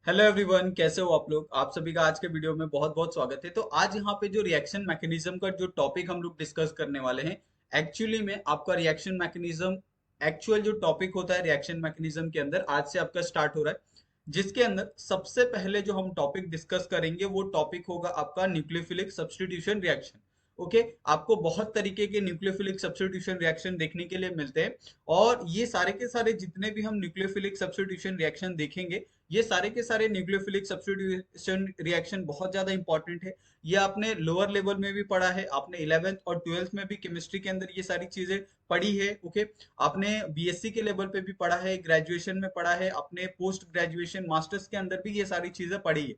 Hello everyone, कैसे हो आप लोग। आप सभी का आज के वीडियो में बहुत बहुत स्वागत है। तो आज यहाँ पे जो रिएक्शन मैकेनिज्म का जो टॉपिक हम लोग डिस्कस करने वाले हैं, एक्चुअली में आपका रिएक्शन मैकेनिज्म, एक्चुअल जो टॉपिक होता है रिएक्शन मैकेनिज्म के अंदर आज से आपका स्टार्ट हो रहा है। जिसके अंदर सबसे पहले जो हम टॉपिक डिस्कस करेंगे वो टॉपिक होगा आपका न्यूक्लियोफिलिक सब्स्टिट्यूशन रिएक्शन। ओके, आपको बहुत तरीके के न्यूक्लियोफिलिक सब्स्टिट्यूशन रिएक्शन देखने के लिए मिलते हैं। और ये सारे के सारे जितने भी हम न्यूक्लियोफिलिक सब्स्टिट्यूशन रिएक्शन देखेंगे, ये सारे के सारे न्यूक्लियोफिलिक सब्स्टिट्यूशन रिएक्शन बहुत ज्यादा इंपॉर्टेंट है। ये आपने लोअर लेवल में भी पढ़ा है, आपने 11th और 12th में भी केमिस्ट्री के अंदर ये सारी चीजें पढ़ी है। ओके, आपने बीएससी के लेवल पे भी पढ़ा है, ग्रेजुएशन में पढ़ा है, अपने पोस्ट ग्रेजुएशन मास्टर्स के अंदर भी ये सारी चीजें पढ़ी है।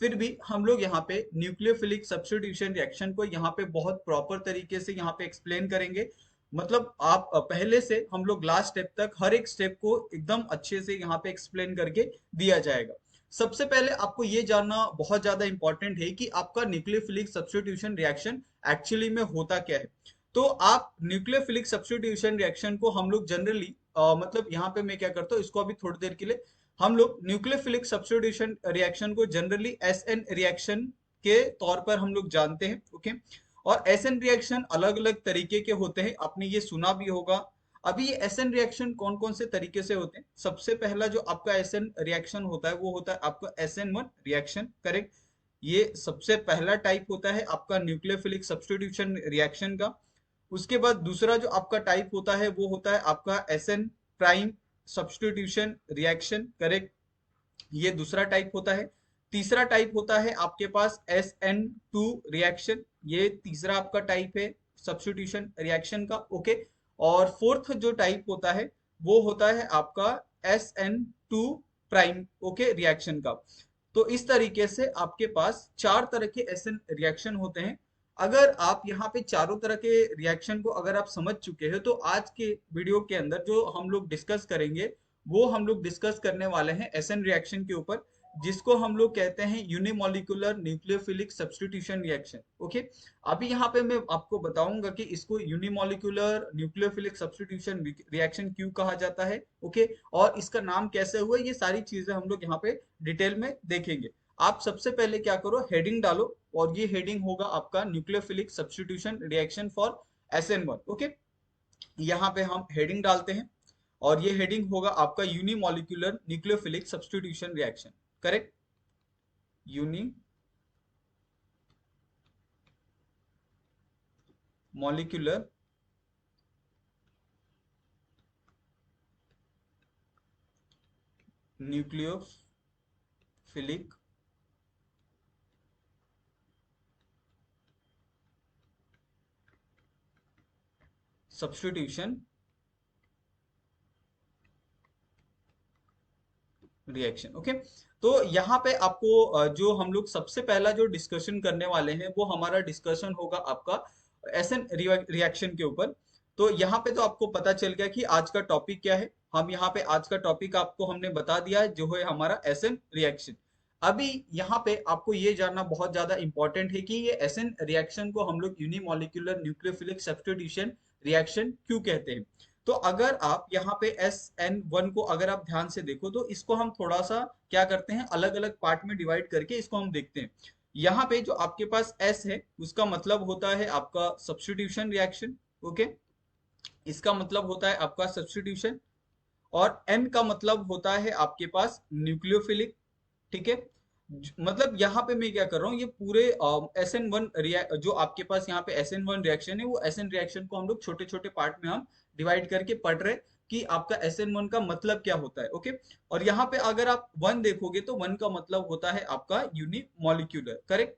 फिर भी हम लोग यहाँ पे न्यूक्लियोफिलिक सब्स्टिट्यूशन रिएक्शन को यहाँ पे बहुत प्रॉपर तरीके से यहाँ पे एक्सप्लेन करेंगे। मतलब आप पहले से हम लोग लास्ट स्टेप तक हर एक स्टेप को एकदम अच्छे से यहाँ पे एक्सप्लेन करके दिया जाएगा। सबसे पहले आपको ये जानना बहुत ज्यादा इंपॉर्टेंट है कि आपका न्यूक्लियोफिलिक सब्स्टिट्यूशन रिएक्शन एक्चुअली में होता क्या है। तो आप न्यूक्लियोफिलिक सब्स्टिट्यूशन रिएक्शन को हम लोग जनरली मतलब यहाँ पे मैं क्या करता हूँ, इसको अभी थोड़ी देर के लिए हम लोग न्यूक्लियोफिलिक सब्स्टिट्यूशन रिएक्शन को जनरली एसएन रिएक्शन के तौर पर हम लोग जानते हैं। ओके, और एसएन रिएक्शन अलग अलग तरीके के होते हैं, आपने ये सुना भी होगा। अभी ये एसएन रिएक्शन कौन कौन से तरीके से होते हैं, सबसे पहला जो आपका एसएन रिएक्शन होता है वो होता है आपका एसएन 1 रिएक्शन, करेक्ट। ये सबसे पहला टाइप होता है आपका न्यूक्लियोफिलिक सब्स्टिट्यूशन रिएक्शन का। उसके बाद दूसरा जो आपका टाइप होता है वो होता है आपका SN prime substitution reaction, correct. ये दूसरा टाइप होता है। तीसरा टाइप होता है आपके पास SN2 रिएक्शन, ये तीसरा आपका टाइप है सब्स्टिट्यूशन रिएक्शन का। ओके, और फोर्थ जो टाइप होता है वो होता है आपका SN2 प्राइम, ओके, रिएक्शन का। तो इस तरीके से आपके पास चार तरह के एसएन रिएक्शन होते हैं। अगर आप यहाँ पे चारों तरह के रिएक्शन को अगर आप समझ चुके हो तो आज के वीडियो के अंदर जो हम लोग डिस्कस करेंगे वो हम लोग डिस्कस करने वाले हैं एसएन रिएक्शन के ऊपर, जिसको हम लोग कहते हैं unimolecular nucleophilic substitution reaction. Okay, अभी यहाँ पे मैं आपको बताऊंगा कि इसको यूनिमोलिकुलर न्यूक्लियोफिलिक सब्स्टिट्यूशन रिएक्शन क्यों कहा जाता है। ओके, और इसका नाम कैसे हुआ, ये सारी चीजें हम लोग यहाँ पे डिटेल में देखेंगे। आप सबसे पहले क्या करो, हेडिंग डालो, और ये हेडिंग होगा आपका nucleophilic substitution reaction for SN1। Okay, यहाँ पे हम हेडिंग डालते हैं और ये हेडिंग होगा आपका unimolecular nucleophilic substitution reaction, correct. Unimolecular nucleophilic substitution reaction. Okay, तो यहाँ पे आपको जो हम लोग सबसे पहला जो डिस्कशन करने वाले हैं वो हमारा डिस्कशन होगा आपका एसएन रिएक्शन के ऊपर। तो यहाँ पे तो आपको पता चल गया कि आज का टॉपिक क्या है। हम यहाँ पे आज का टॉपिक आपको हमने बता दिया है जो है हमारा एसएन रिएक्शन। अभी यहाँ पे आपको ये जानना बहुत ज्यादा इंपॉर्टेंट है कि ये एसएन रिएक्शन को हम लोग यूनिमोलिकुलर न्यूक्लियोफिलिक सब्स्टिट्यूशन रिएक्शन क्यों कहते हैं। तो अगर आप यहाँ पे SN1 को अगर आप ध्यान से देखो तो इसको हम थोड़ा सा क्या करते हैं, अलग अलग पार्ट में डिवाइड करके इसको हम देखते हैं। यहाँ पे जो आपके पास S है उसका मतलब होता है आपका सब्स्टिट्यूशन रिएक्शन। ओके, इसका मतलब होता है आपका सब्स्टिट्यूशन। और N का मतलब होता है आपके पास न्यूक्लियोफिलिक, ठीक है। मतलब यहाँ पे मैं क्या कर रहा हूँ, ये पूरे SN1 जो आपके पास यहाँ पे SN1 रिएक्शन है वो SN रिएक्शन को हम लोग छोटे छोटे पार्ट में हम डिवाइड करके पढ़ रहे हैं कि आपका SN1 का मतलब क्या होता है। ओके, और यहाँ पे अगर आप 1 देखोगे तो 1 का मतलब होता है आपका यूनिमोलिक्यूलर, करेक्ट।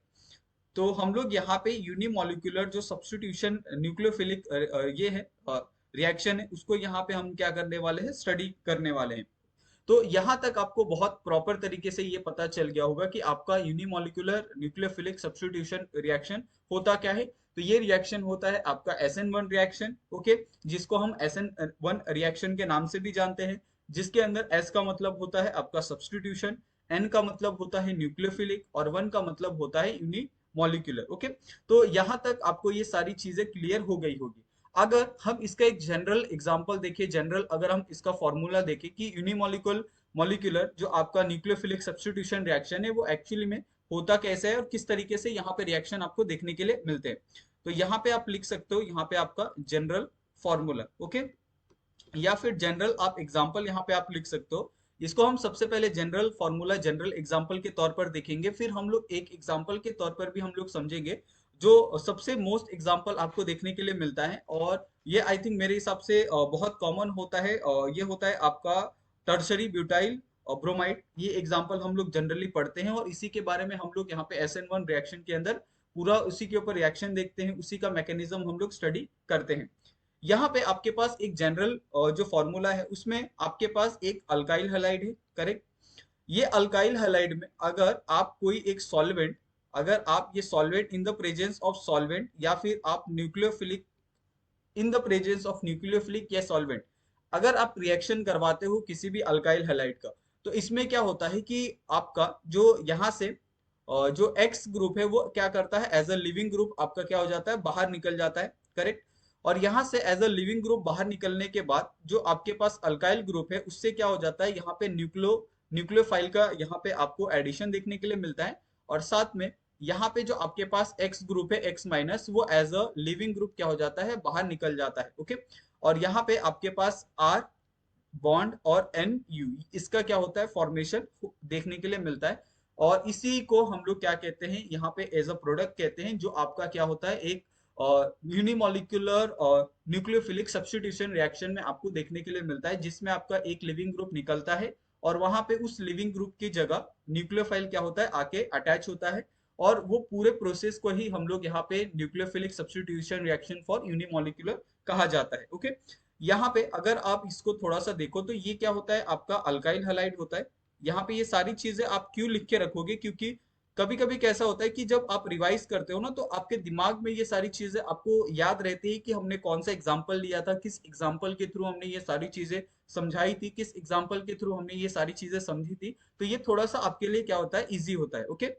तो हम लोग यहाँ पे यूनिमोलिकुलर जो सब्स्टिट्यूशन न्यूक्लियोफिलिक ये है रिएक्शन है, उसको यहाँ पे हम क्या करने वाले हैं, स्टडी करने वाले हैं। तो यहां तक आपको बहुत प्रॉपर तरीके से ये पता चल गया होगा कि आपका यूनिमोलिकुलर न्यूक्लियोफिलिक सब्स्टिट्यूशन रिएक्शन होता क्या है। तो ये रिएक्शन होता है आपका SN1 रिएक्शन, ओके, जिसको हम SN1 रिएक्शन के नाम से भी जानते हैं, जिसके अंदर S का मतलब होता है आपका सब्स्टिट्यूशन, N का मतलब होता है न्यूक्लियोफिलिक और 1 का मतलब होता है यूनिमोलिकुलर। ओके, तो यहां तक आपको ये सारी चीजें क्लियर हो गई होगी। अगर हम इसका एक जनरल एग्जांपल देखें, जनरल अगर हम इसका फॉर्मूला देखें कि यूनिमोलिकुलर मॉलिक्यूलर जो आपका न्यूक्लियोफिलिक सब्स्टिट्यूशन रिएक्शन है वो एक्चुअली में होता कैसे है और किस तरीके से यहाँ पे रिएक्शन आपको देखने के लिए मिलते हैं। तो यहाँ पे आप लिख सकते हो, यहाँ पे आपका जनरल फॉर्मूला, ओके, या फिर जनरल आप एग्जांपल यहाँ पे आप लिख सकते हो। इसको हम सबसे पहले जनरल फॉर्मूला जनरल एग्जांपल के तौर पर देखेंगे, फिर हम लोग एक एग्जांपल के तौर पर भी हम लोग समझेंगे जो सबसे मोस्ट एग्जांपल आपको देखने के लिए मिलता है, और ये आई थिंक मेरे हिसाब से बहुत कॉमन होता है। ये होता है आपका टर्शरी ब्यूटाइल ब्रोमाइड। ये एग्जांपल हम लोग जनरली पढ़ते हैं और इसी के बारे में हम लोग यहाँ पे SN1 रिएक्शन के अंदर पूरा उसी के ऊपर रिएक्शन देखते हैं, उसी का मैकेनिज्म हम लोग स्टडी करते हैं। यहाँ पे आपके पास एक जनरल जो फॉर्मूला है उसमें आपके पास एक अल्काइल हैलाइड है, करेक्ट। ये अल्काइल हैलाइड में अगर आप कोई एक सॉल्वेंट, अगर आप ये solvent in the presence of solvent या फिर आप nucleophilic in the presence of nucleophilic या सॉल्वेंट, अगर आप रिएक्शन करवाते हो किसी भी अल्काइल हैलाइड का, तो इसमें क्या होता है कि आपका जो यहाँ से जो एक्स ग्रुप है वो क्या करता है, एज अ लिविंग ग्रुप आपका क्या हो जाता है, बाहर निकल जाता है, करेक्ट। और यहाँ से एज अ लिविंग ग्रुप बाहर निकलने के बाद जो आपके पास अल्काइल ग्रुप है उससे क्या हो जाता है, यहाँ पे न्यूक्लियोफाइल का यहाँ पे आपको एडिशन देखने के लिए मिलता है। और साथ में यहाँ पे जो आपके पास एक्स ग्रुप है एक्स माइनस, वो एज अ लिविंग ग्रुप क्या हो जाता है, बाहर निकल जाता है, ओके। और यहाँ पे आपके पास आर बॉन्ड और एन यू, इसका क्या होता है, फॉर्मेशन देखने के लिए मिलता है। और इसी को हम लोग क्या कहते हैं, यहाँ पे एज अ प्रोडक्ट कहते हैं, जो आपका क्या होता है, एक यूनिमोलिकुलर और न्यूक्लियोफिलिक सब्स्टिट्यूशन रिएक्शन में आपको देखने के लिए मिलता है, जिसमें आपका एक लिविंग ग्रुप निकलता है और वहां पे उस लिविंग ग्रुप की जगह न्यूक्लियोफाइल क्या होता है, आके अटैच होता है। और वो पूरे प्रोसेस को ही हम लोग यहाँ पे nucleophilic substitution reaction for unimolecular कहा जाता है, ओके। यहाँ पे अगर आप इसको थोड़ा सा देखो तो ये क्या होता है, आपका अल्काइल हैलाइड होता है। यहाँ पे ये सारी चीजें आप क्यों लिख के रखोगे, क्योंकि कभी कभी कैसा होता है कि जब आप रिवाइज करते हो ना तो आपके दिमाग में ये सारी चीजें आपको याद रहती है कि हमने कौन सा एग्जाम्पल लिया था, किस एग्जाम्पल के थ्रू हमने ये सारी चीजें समझाई थी, किस एग्जाम्पल के थ्रू हमने ये सारी चीजें समझी थी। तो ये थोड़ा सा आपके लिए क्या होता है, इजी होता है, ओके।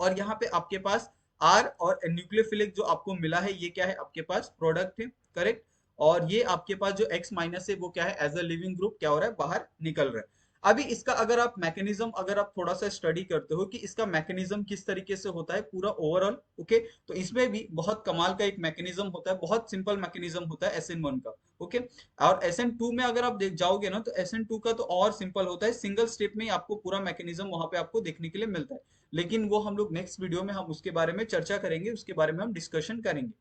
और यहाँ पे आपके पास आर और न्यूक्लियोफिलिक जो आपको मिला है ये क्या है, आपके पास प्रोडक्ट है, करेक्ट। और ये आपके पास जो एक्स माइनस है वो क्या है, एज अ लिविंग ग्रुप क्या हो रहा है, बाहर निकल रहा है। अभी इसका अगर आप मैकेनिज्म अगर आप थोड़ा सा स्टडी करते हो कि इसका मैकेनिज्म किस तरीके से होता है पूरा ओवरऑल, ओके, तो इसमें भी बहुत कमाल का एक मैकेनिज्म होता है, बहुत सिंपल मैकेनिज्म होता है SN1 का, ओके। और SN2 में अगर आप देख जाओगे ना तो SN2 का तो और सिंपल होता है, सिंगल स्टेप में ही आपको पूरा मैकेनिज्म वहां पे आपको देखने के लिए मिलता है। लेकिन वो हम लोग नेक्स्ट वीडियो में हम उसके बारे में चर्चा करेंगे, उसके बारे में हम डिस्कशन करेंगे।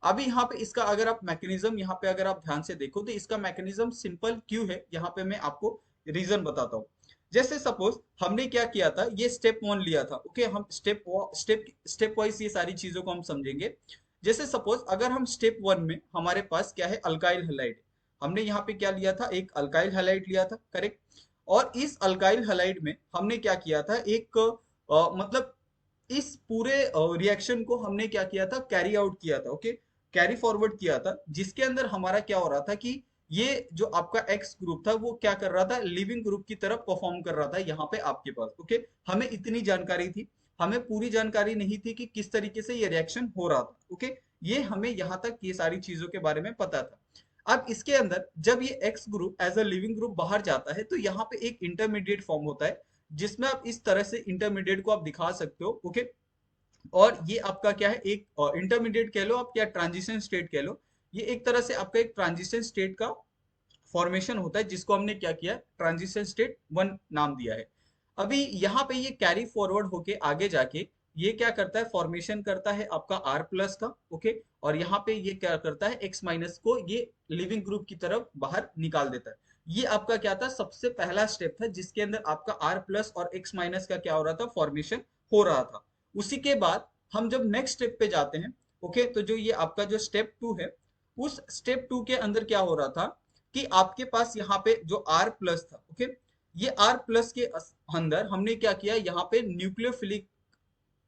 अभी यहाँ पे इसका अगर आप मैकेनिज्म यहाँ पे अगर आप ध्यान से देखो तो इसका मैकेनिज्म सिंपल क्यों है, यहाँ पे मैं आपको रीजन बताता हूँ। जैसे सपोज हमने क्या किया था, ये स्टेप 1 लिया था, ओके। हम स्टेप स्टेप स्टेप वाइज ये सारी चीजों को हम समझेंगे। जैसे सपोज अगर हम स्टेप 1 में हमारे पास क्या है, अल्काइल हैलाइड, हमने यहाँ पे क्या लिया था, एक अल्काइल हैलाइड लिया था, करेक्ट। और इस अल्काइल हैलाइड में हमने क्या किया था, एक मतलब इस पूरे रिएक्शन को हमने क्या किया था, कैरी आउट किया था, ओके, कैरी फॉरवर्ड किया था, जिसके अंदर हमारा क्या हो रहा था कि ये जो आपका एक्स ग्रुप था वो क्या कर रहा था, लिविंग ग्रुप की तरफ परफॉर्म कर रहा था यहाँ पे आपके पास, ओके। हमें इतनी जानकारी थी, हमें पूरी जानकारी नहीं थी कि किस तरीके से ये रिएक्शन हो रहा था, ओके। ये हमें यहाँ तक ये सारी चीजों के बारे में पता था। अब इसके अंदर जब ये X group as a living group बाहर जाता है तो यहाँ पे एक इंटरमीडिएट फॉर्म होता है, जिसमें आप इस तरह से इंटरमीडिएट को आप दिखा सकते हो, ओके। और ये आपका क्या है, एक इंटरमीडिएट कह लो आप, क्या ट्रांजिशन स्टेट कह लो। ये एक तरह से आपका एक ट्रांजिशन स्टेट का फॉर्मेशन होता है, जिसको हमने क्या किया, ट्रांजिशन स्टेट 1 नाम दिया है। अभी यहाँ पे ये कैरी फॉरवर्ड होके आगे जाके ये क्या करता है, फॉर्मेशन करता है आपका आर प्लस का, ओके। और यहाँ पे ये क्या करता है, एक्स माइनस को ये लिविंग ग्रुप की तरफ बाहर निकाल देता है। ये आपका क्या था, सबसे पहला स्टेप था जिसके अंदर आपका आर प्लस और एक्स माइनस का क्या हो रहा था, फॉर्मेशन हो रहा था। उसी के बाद हम जब नेक्स्ट स्टेप पे जाते हैं, ओके, तो जो ये आपका जो स्टेप 2 है, उस स्टेप 2 के अंदर क्या हो रहा था कि आपके पास यहाँ पे जो R प्लस था, ओके, ये R प्लस के अंदर हमने क्या किया, यहाँ पे न्यूक्लियोफिलिक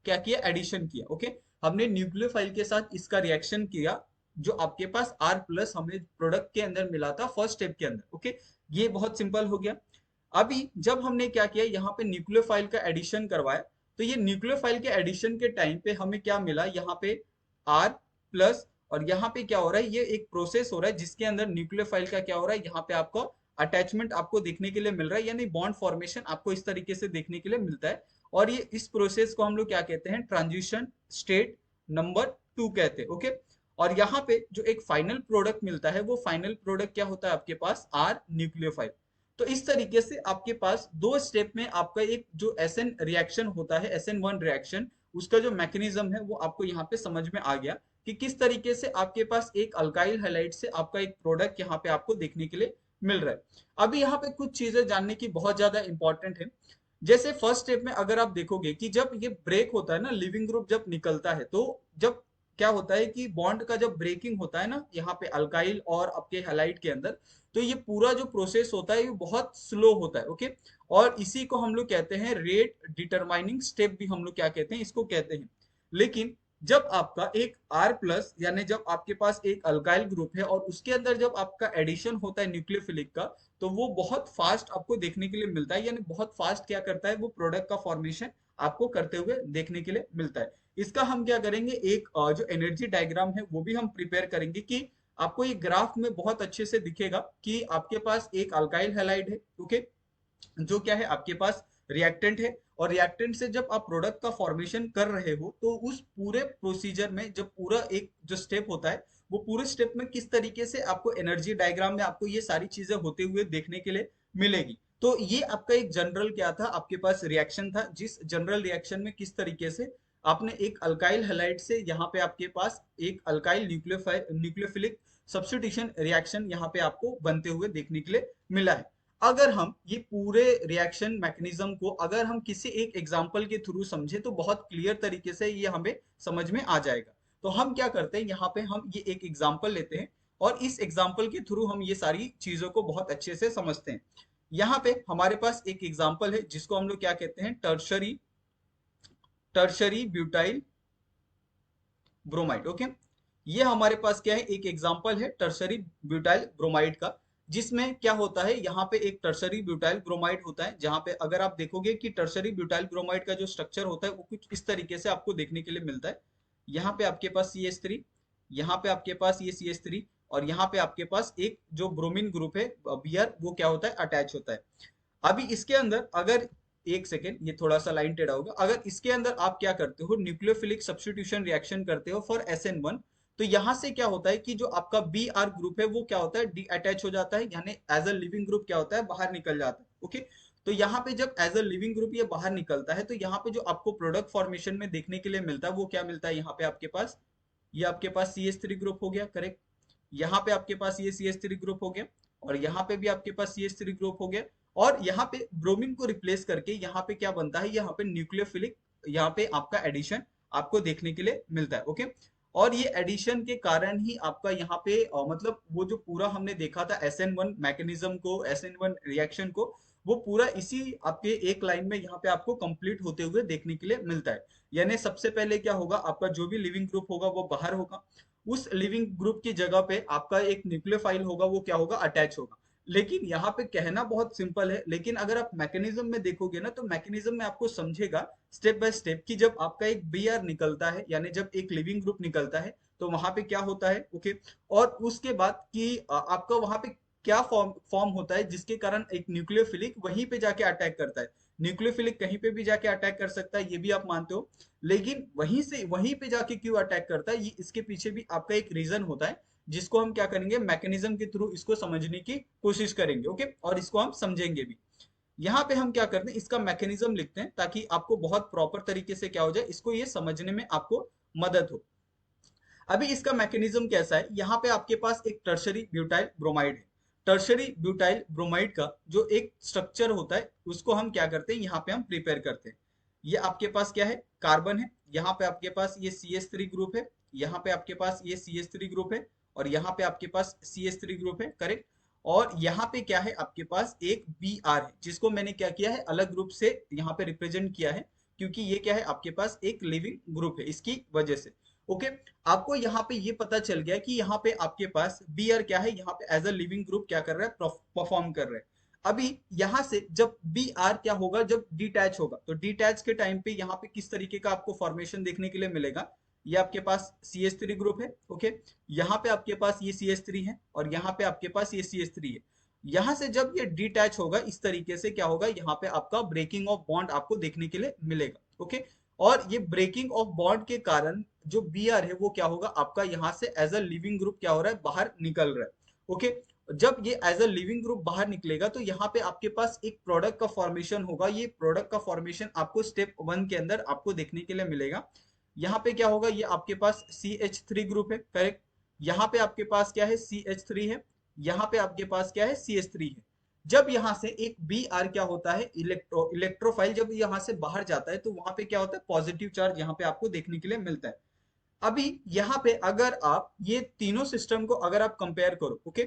क्या किया, एडिशन किया, ओके। हमने न्यूक्लियोफाइल के साथ इसका रिएक्शन किया, जो आपके पास R प्लस हमें प्रोडक्ट के अंदर मिला था फर्स्ट स्टेप के अंदर, ओके। ये बहुत सिंपल हो गया। अभी जब हमने क्या किया, यहाँ पे न्यूक्लियोफाइल का एडिशन करवाया, तो ये न्यूक्लियोफाइल के एडिशन के टाइम पे हमें क्या मिला, यहाँ पे R प्लस, और यहाँ पे क्या हो रहा है, ये एक प्रोसेस हो रहा है जिसके अंदर न्यूक्लियोफाइल का क्या हो रहा है, यहाँ पे आपका अटैचमेंट आपको देखने के लिए मिल रहा है, यानी बॉन्ड फॉर्मेशन आपको इस तरीके से देखने के लिए मिलता है। और ये इस प्रोसेस को हम लोग क्या कहते हैं, ट्रांजिशन स्टेट नंबर 2 कहते हैं। ओके, और यहाँ पे जो एक फाइनल प्रोडक्ट मिलता है, वो फाइनल प्रोडक्ट क्या होता है आपके पास, आर न्यूक्लियोफाइल। तो इस तरीके से आपके पास दो स्टेप में आपका एक जो एसएन रिएक्शन होता है, SN1 रिएक्शन, उसका जो मैकेनिज्म है वो आपको यहाँ पे समझ में आ गया कि किस तरीके से आपके पास एक अल्काइल हैलाइड से आपका एक प्रोडक्ट यहाँ पे आपको देखने के लिए मिल रहा है। अभी यहाँ पे कुछ चीजें जानने की बहुत ज्यादा इंपॉर्टेंट है। जैसे फर्स्ट स्टेप में अगर आप देखोगे कि जब ये ब्रेक होता है ना, लिविंग ग्रुप जब निकलता है, तो जब क्या होता है कि बॉन्ड का जब ब्रेकिंग होता है ना यहाँ पे अल्काइल और आपके हैलाइड के अंदर, तो ये पूरा जो प्रोसेस होता है ये बहुत स्लो होता है। ओके, और इसी को हम लोग कहते हैं रेट डिटरमाइनिंग स्टेप भी हम लोग क्या कहते हैं, इसको कहते हैं। लेकिन जब आपका एक R प्लस, यानी जब आपके पास एक अल्काइल ग्रुप है और उसके अंदर जब आपका एडिशन होता है न्यूक्लियोफिलिक का, तो वो बहुत फास्ट आपको देखने के लिए मिलता है, यानी बहुत फास्ट क्या करता है, वो प्रोडक्ट का फॉर्मेशन आपको करते हुए देखने के लिए मिलता है। इसका हम क्या करेंगे, एक जो एनर्जी डायग्राम है वो भी हम प्रिपेयर करेंगे कि आपको ये ग्राफ में बहुत अच्छे से दिखेगा कि आपके पास एक अल्काइल हैलाइड है, ओके, जो क्या है आपके पास रिएक्टेंट है, और रिएक्टेंट से जब आप प्रोडक्ट का फॉर्मेशन कर रहे हो, तो उस पूरे प्रोसीजर में जब पूरा एक जो स्टेप होता है, वो पूरे स्टेप में किस तरीके से आपको एनर्जी डायग्राम में आपको ये सारी चीजें होते हुए देखने के लिए मिलेगी। तो ये आपका एक जनरल क्या था, आपके पास रिएक्शन था, जिस जनरल रिएक्शन में किस तरीके से आपने एक अल्काइल हैलाइड से यहाँ पे आपके पास एक अल्काइल न्यूक्लियोफिलिक सब्स्टिट्यूशन रिएक्शन यहाँ पे आपको बनते हुए देखने के लिए मिला है। अगर हम ये पूरे रिएक्शन मैकेनिज्म को अगर हम किसी एक एग्जांपल के थ्रू समझे, तो बहुत क्लियर तरीके से ये हमें समझ में आ जाएगा। तो हम क्या करते हैं, यहाँ पे हम ये एक एग्जांपल लेते हैं और इस एग्जांपल के थ्रू हम ये सारी चीजों को बहुत अच्छे से समझते हैं। यहाँ पे हमारे पास एक एग्जांपल है जिसको हम लोग क्या कहते हैं, tertiary tertiary butyl bromide. Okay, ये हमारे पास क्या है, एक एग्जांपल है टर्शरी ब्यूटाइल ब्रोमाइड का, जिसमें क्या होता है, यहाँ पे एक टर्शरी ब्यूटाइल ब्रोमाइड होता है, जहां पे अगर आप देखोगे कि टर्शरी ब्यूटाइल ब्रोमाइड का जो स्ट्रक्चर होता है वो कुछ इस तरीके से आपको देखने के लिए मिलता है। यहाँ पे आपके पास CH3, यहाँ पे आपके पास ये CH3, और यहाँ पे आपके पास एक जो ब्रोमीन ग्रुप है Br, वो क्या होता है, अटैच होता है। अभी इसके अंदर अगर एक सेकेंड, ये थोड़ा सा लाइन टेढ़ा होगा, अगर इसके अंदर आप क्या करते हो, न्यूक्लियोफिलिक सब्स्टिट्यूशन रिएक्शन करते हो फॉर SN1, तो यहां से क्या होता है कि जो आपका Br ग्रुप है वो क्या होता है, डी अटैच हो जाता है, यानी एज अ लिविंग ग्रुप क्या होता है, बाहर निकल जाता है। ओके, तो यहाँ पे जब एज अ लिविंग ग्रुप ये बाहर निकलता है, तो यहाँ पे जो आपको प्रोडक्ट फॉर्मेशन में देखने के लिए मिलता है वो क्या मिलता है, यहाँ पे आपके पास ये आपके पास CH3 ग्रुप हो गया, करेक्ट। यहाँ पे आपके पास ये CH3 ग्रुप हो गया, और यहाँ पे भी आपके पास CH3 ग्रुप हो गया, और यहाँ पे ब्रोमीन को रिप्लेस करके यहाँ पे क्या बनता है, यहाँ पे न्यूक्लियोफिलिक, यहाँ पे आपका एडिशन आपको देखने के लिए मिलता है। ओके, और ये एडिशन के कारण ही आपका यहाँ पे मतलब वो जो पूरा हमने देखा था SN1 मैकेनिज्म को, SN1 रिएक्शन को, वो पूरा इसी आपके एक लाइन में यहाँ पे आपको कंप्लीट होते हुए देखने के लिए मिलता है। यानी सबसे पहले क्या होगा, आपका जो भी लिविंग ग्रुप होगा वो बाहर होगा, उस लिविंग ग्रुप की जगह पे आपका एक न्यूक्लियोफाइल होगा, वो क्या होगा, अटैच होगा। लेकिन यहाँ पे कहना बहुत सिंपल है, लेकिन अगर आप मैकेनिज्म में देखोगे ना, तो मैकेनिज्म में आपको समझेगा स्टेप बाय स्टेप कि जब आपका एक Br निकलता है, यानी जब एक लिविंग ग्रुप निकलता है, तो वहां पे क्या होता है, ओके, और उसके बाद कि आपका वहां पे क्या फॉर्म फॉर्म होता है, जिसके कारण एक न्यूक्लियोफिलिक वहीं पे जाके अटैक करता है। न्यूक्लियोफिलिक कहीं पे भी जाके अटैक कर सकता है, ये भी आप मानते हो, लेकिन वहीं से वहीं पे जाके क्यों अटैक करता है, ये इसके पीछे भी आपका एक रीजन होता है, जिसको हम क्या करेंगे, मैकेनिज्म के थ्रू इसको समझने की कोशिश करेंगे। ओके, और इसको हम समझेंगे भी। यहाँ पे हम क्या करते हैं, इसका मैकेनिज्म लिखते हैं ताकि आपको बहुत प्रॉपर तरीके से क्या हो जाए, इसको ये समझने में आपको मदद हो। अभी इसका मैकेनिज्म कैसा है, यहाँ पे आपके पास एक टर्शरी ब्यूटाइल ब्रोमाइड है। टर्शरी ब्यूटाइल ब्रोमाइड का जो एक स्ट्रक्चर होता है, उसको हम क्या करते हैं, यहाँ पे हम प्रिपेयर करते हैं। ये आपके पास क्या है, कार्बन है, यहाँ पे आपके पास ये CH3 ग्रुप है, यहाँ पे आपके पास ये CH3 ग्रुप है, और यहाँ पे आपके पास CH3 ग्रुप है, करेक्ट। और यहाँ पे क्या है, आपके पास एक Br है, जिसको मैंने क्या किया है, अलग ग्रुप से यहाँ पे रिप्रेजेंट किया है, क्योंकि ये क्या है, आपके पास एक लिविंग ग्रुप है, इसकी वजह से। ओके, आपको यहाँ पे ये पता चल गया कि यहाँ पे आपके पास Br क्या है, यहाँ पे एज अ लिविंग ग्रुप क्या कर रहा है, परफॉर्म कर रहा है। अभी यहाँ से जब Br क्या होगा, जब डिटैच होगा, तो डिटैच के टाइम पे यहाँ पे किस तरीके का आपको फॉर्मेशन देखने के लिए मिलेगा, ये आपके पास CH3 ग्रुप है, ओके, यहाँ पे आपके पास ये CH3 है, और यहाँ पे आपके पास ये CH3 है। यहां से जब ये डिटैच होगा इस तरीके से क्या होगा, यहाँ पे आपका ब्रेकिंग ऑफ बॉन्ड आपको देखने के लिए मिलेगा। ओके, और ये ब्रेकिंग ऑफ बॉन्ड के कारण जो Br है वो क्या होगा आपका यहाँ से एज अ लिविंग ग्रुप क्या हो रहा है, बाहर निकल रहा है। ओके, जब ये एज अ लिविंग ग्रुप बाहर निकलेगा तो यहाँ पे आपके पास एक प्रोडक्ट का फॉर्मेशन होगा। ये प्रोडक्ट का फॉर्मेशन आपको स्टेप 1 के अंदर आपको देखने के लिए मिलेगा। यहाँ पे क्या होगा, ये आपके पास CH3 ग्रुप है, करेक्ट। यहाँ पे आपके पास क्या है, CH3 है। यहाँ पे आपके पास क्या है, CH3 है। जब यहाँ से एक Br क्या होता है, इलेक्ट्रोफाइल जब यहाँ से बाहर जाता है तो वहां पे क्या होता है, पॉजिटिव चार्ज यहाँ पे आपको देखने के लिए मिलता है। अभी यहाँ पे अगर आप ये तीनों सिस्टम को अगर आप कंपेयर करो, ओके,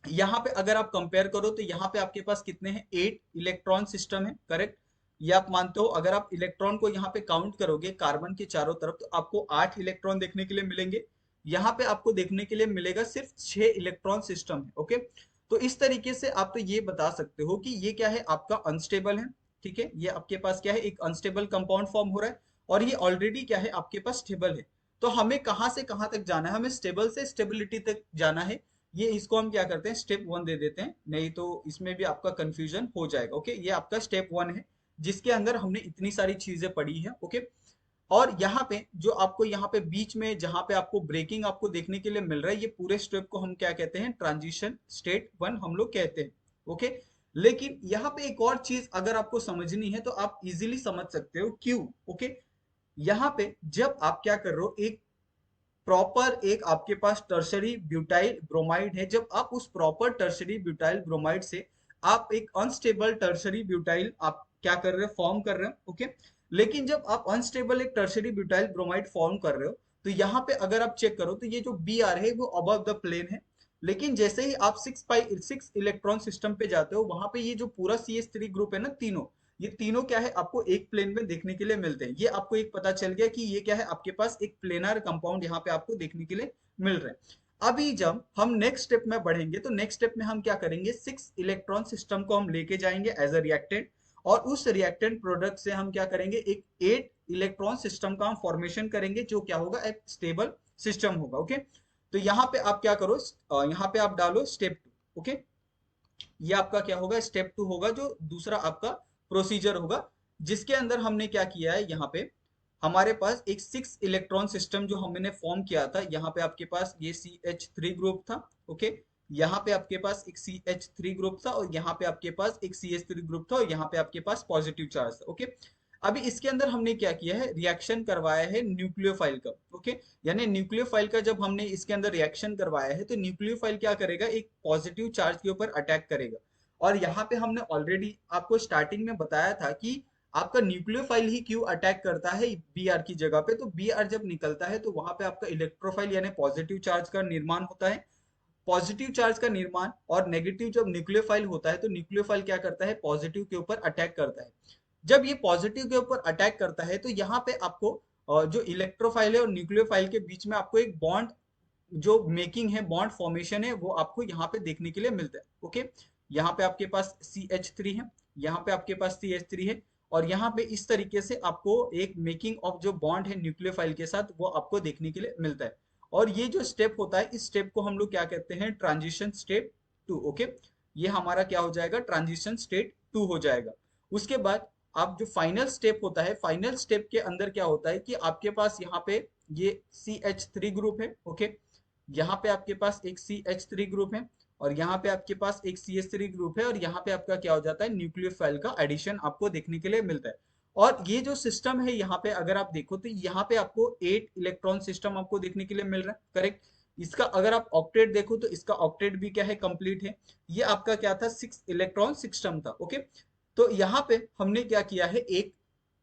यहाँ पे अगर आप कंपेयर करो तो यहाँ पे आपके पास कितने हैं, 8 इलेक्ट्रॉन सिस्टम है, करेक्ट। ये आप मानते हो, अगर आप इलेक्ट्रॉन को यहाँ पे काउंट करोगे कार्बन के चारों तरफ तो आपको 8 इलेक्ट्रॉन देखने के लिए मिलेंगे। यहाँ पे आपको देखने के लिए मिलेगा सिर्फ 6 इलेक्ट्रॉन सिस्टम है। ओके, तो इस तरीके से आप तो ये बता सकते हो कि ये क्या है, आपका अनस्टेबल है। ठीक है, ये आपके पास क्या है, एक अनस्टेबल कंपाउंड फॉर्म हो रहा है, और ये ऑलरेडी क्या है आपके पास स्टेबल है। तो हमें कहाँ से कहाँ तक जाना है, हमें स्टेबल से स्टेबिलिटी तक जाना है। ये इसको हम क्या करते हैं, स्टेप 1 दे देते हैं, नहीं तो इसमें भी आपका कंफ्यूजन हो जाएगा। ओके, ये आपका स्टेप 1 है जिसके अंदर हमने इतनी सारी चीजें पढ़ी है। ओके, और यहाँ पे जो आपको यहाँ पे बीच में जहां पे आपको ब्रेकिंग आपको देखने के लिए मिल रहा है, ये पूरे स्टेप को हम क्या कहते हैं, ट्रांजिशन स्टेट 1 हम लोग कहते हैं। ओके, लेकिन यहाँ पे एक और चीज अगर आपको समझनी है तो आप इजीली समझ सकते हो, क्यों। ओके, यहाँ पे जब आप क्या कर रहे हो, एक प्रॉपर एक आपके पास टर्शरी ब्यूटाइल ब्रोमाइड है, जब आप उस प्रॉपर टर्शरी ब्यूटाइल ब्रोमाइड से आप एक अनस्टेबल टर्शरी ब्यूटाइल आप क्या कर रहे हो, फॉर्म कर रहे हो। ओके, लेकिन जब आप अनस्टेबल एक टर्शरी ब्यूटाइल ब्रोमाइड फॉर्म कर रहे हो तो यहाँ पे अगर आप चेक करो तो ये जो Br है वो अबव द प्लेन है। लेकिन जैसे ही आप 6 इलेक्ट्रॉन सिस्टम पे जाते हो वहां पे ये जो पूरा CH3 ग्रुप है ना, तीनों, ये तीनों क्या है आपको एक प्लेन में देखने के लिए मिलते हैं। ये आपको एक पता चल गया कि ये क्या है, आपके पास एक प्लेनर कंपाउंड यहाँ पे आपको देखने के लिए मिल रहा है। अभी जब हम नेक्स्ट स्टेप में बढ़ेंगे तो नेक्स्ट स्टेप में हम क्या करेंगे, 6 इलेक्ट्रॉन सिस्टम को हम लेके जाएंगे एज अ रिएक्टेंट, और उस रिएक्टेंट प्रोडक्ट से हम क्या करेंगे, एक 8 इलेक्ट्रॉन सिस्टम का हम फॉर्मेशन करेंगे, जो क्या होगा, एक स्टेबल सिस्टम होगा। ओके, तो यहाँ पे आप क्या करो, यहाँ पे आप डालो स्टेप 2। ओके, ये आपका क्या होगा, स्टेप 2 होगा, जो दूसरा आपका प्रोसीजर होगा, जिसके अंदर हमने क्या किया है, यहाँ पे हमारे पास एक 6 इलेक्ट्रॉन सिस्टम जो हमने फॉर्म किया था। यहाँ पे आपके पास ये CH3 ग्रुप था। ओके, यहाँ पे आपके पास एक CH3 ग्रुप था, और यहाँ पे आपके पास एक CH3 ग्रुप था, और यहाँ पे आपके पास पॉजिटिव चार्ज था। ओके, अभी इसके अंदर हमने क्या किया है, रिएक्शन करवाया है न्यूक्लियोफाइल का। ओके, यानी न्यूक्लियोफाइल का जब हमने इसके अंदर रिएक्शन करवाया है तो न्यूक्लियोफाइल क्या करेगा, एक पॉजिटिव चार्ज के ऊपर अटैक करेगा। और यहाँ पे हमने ऑलरेडी आपको स्टार्टिंग में बताया था कि आपका न्यूक्लियोफाइल ही क्यों अटैक करता है Br की जगह पे। तो Br जब निकलता है तो वहां पे आपका इलेक्ट्रोफाइल यानी पॉजिटिव चार्ज का निर्माण होता है। पॉजिटिव चार्ज का निर्माण और नेगेटिव जब न्यूक्लियोफाइल होता है तो न्यूक्लियोफाइल क्या करता है, पॉजिटिव के ऊपर अटैक करता है। जब ये पॉजिटिव के ऊपर अटैक करता है तो यहाँ पे आपको जो इलेक्ट्रोफाइल है और न्यूक्लियोफाइल के बीच में आपको एक बॉन्ड जो मेकिंग है, बॉन्ड फॉर्मेशन है, वो आपको यहाँ पे देखने के लिए मिलता है। ओके, यहाँ पे आपके पास CH3 है, यहाँ पे आपके पास CH3 है, और यहाँ पे इस तरीके से आपको एक मेकिंग ऑफ जो बॉन्ड है न्यूक्लियोफाइल के साथ वो आपको देखने के लिए मिलता है। और ये जो स्टेप होता है, इस स्टेप को हम लोग क्या कहते हैं, ट्रांजिशन स्टेप 2। ओके, ये हमारा क्या हो जाएगा, ट्रांजिशन स्टेट 2 हो जाएगा। उसके बाद आप जो फाइनल स्टेप होता है, फाइनल स्टेप के अंदर क्या होता है कि आपके पास यहाँ पे ये CH3 ग्रुप है। ओके, यहाँ पे आपके पास एक CH3 ग्रुप है, और यहाँ पे आपके पास एक CH3 ग्रुप है, और यहाँ पे आपका क्या हो जाता है, न्यूक्लियोफाइल का एडिशन आपको देखने के लिए मिलता है। और ये जो सिस्टम है यहाँ पे अगर आप देखो तो यहाँ पे आपको 8 इलेक्ट्रॉन सिस्टम आपको देखने के लिए मिल रहा है, करेक्ट। इसका अगर आप ऑक्टेट देखो तो इसका ऑक्टेट भी क्या है, कंप्लीट है। ये आपका क्या था, 6 इलेक्ट्रॉन सिस्टम था। ओके, तो यहाँ पे हमने क्या किया है, एक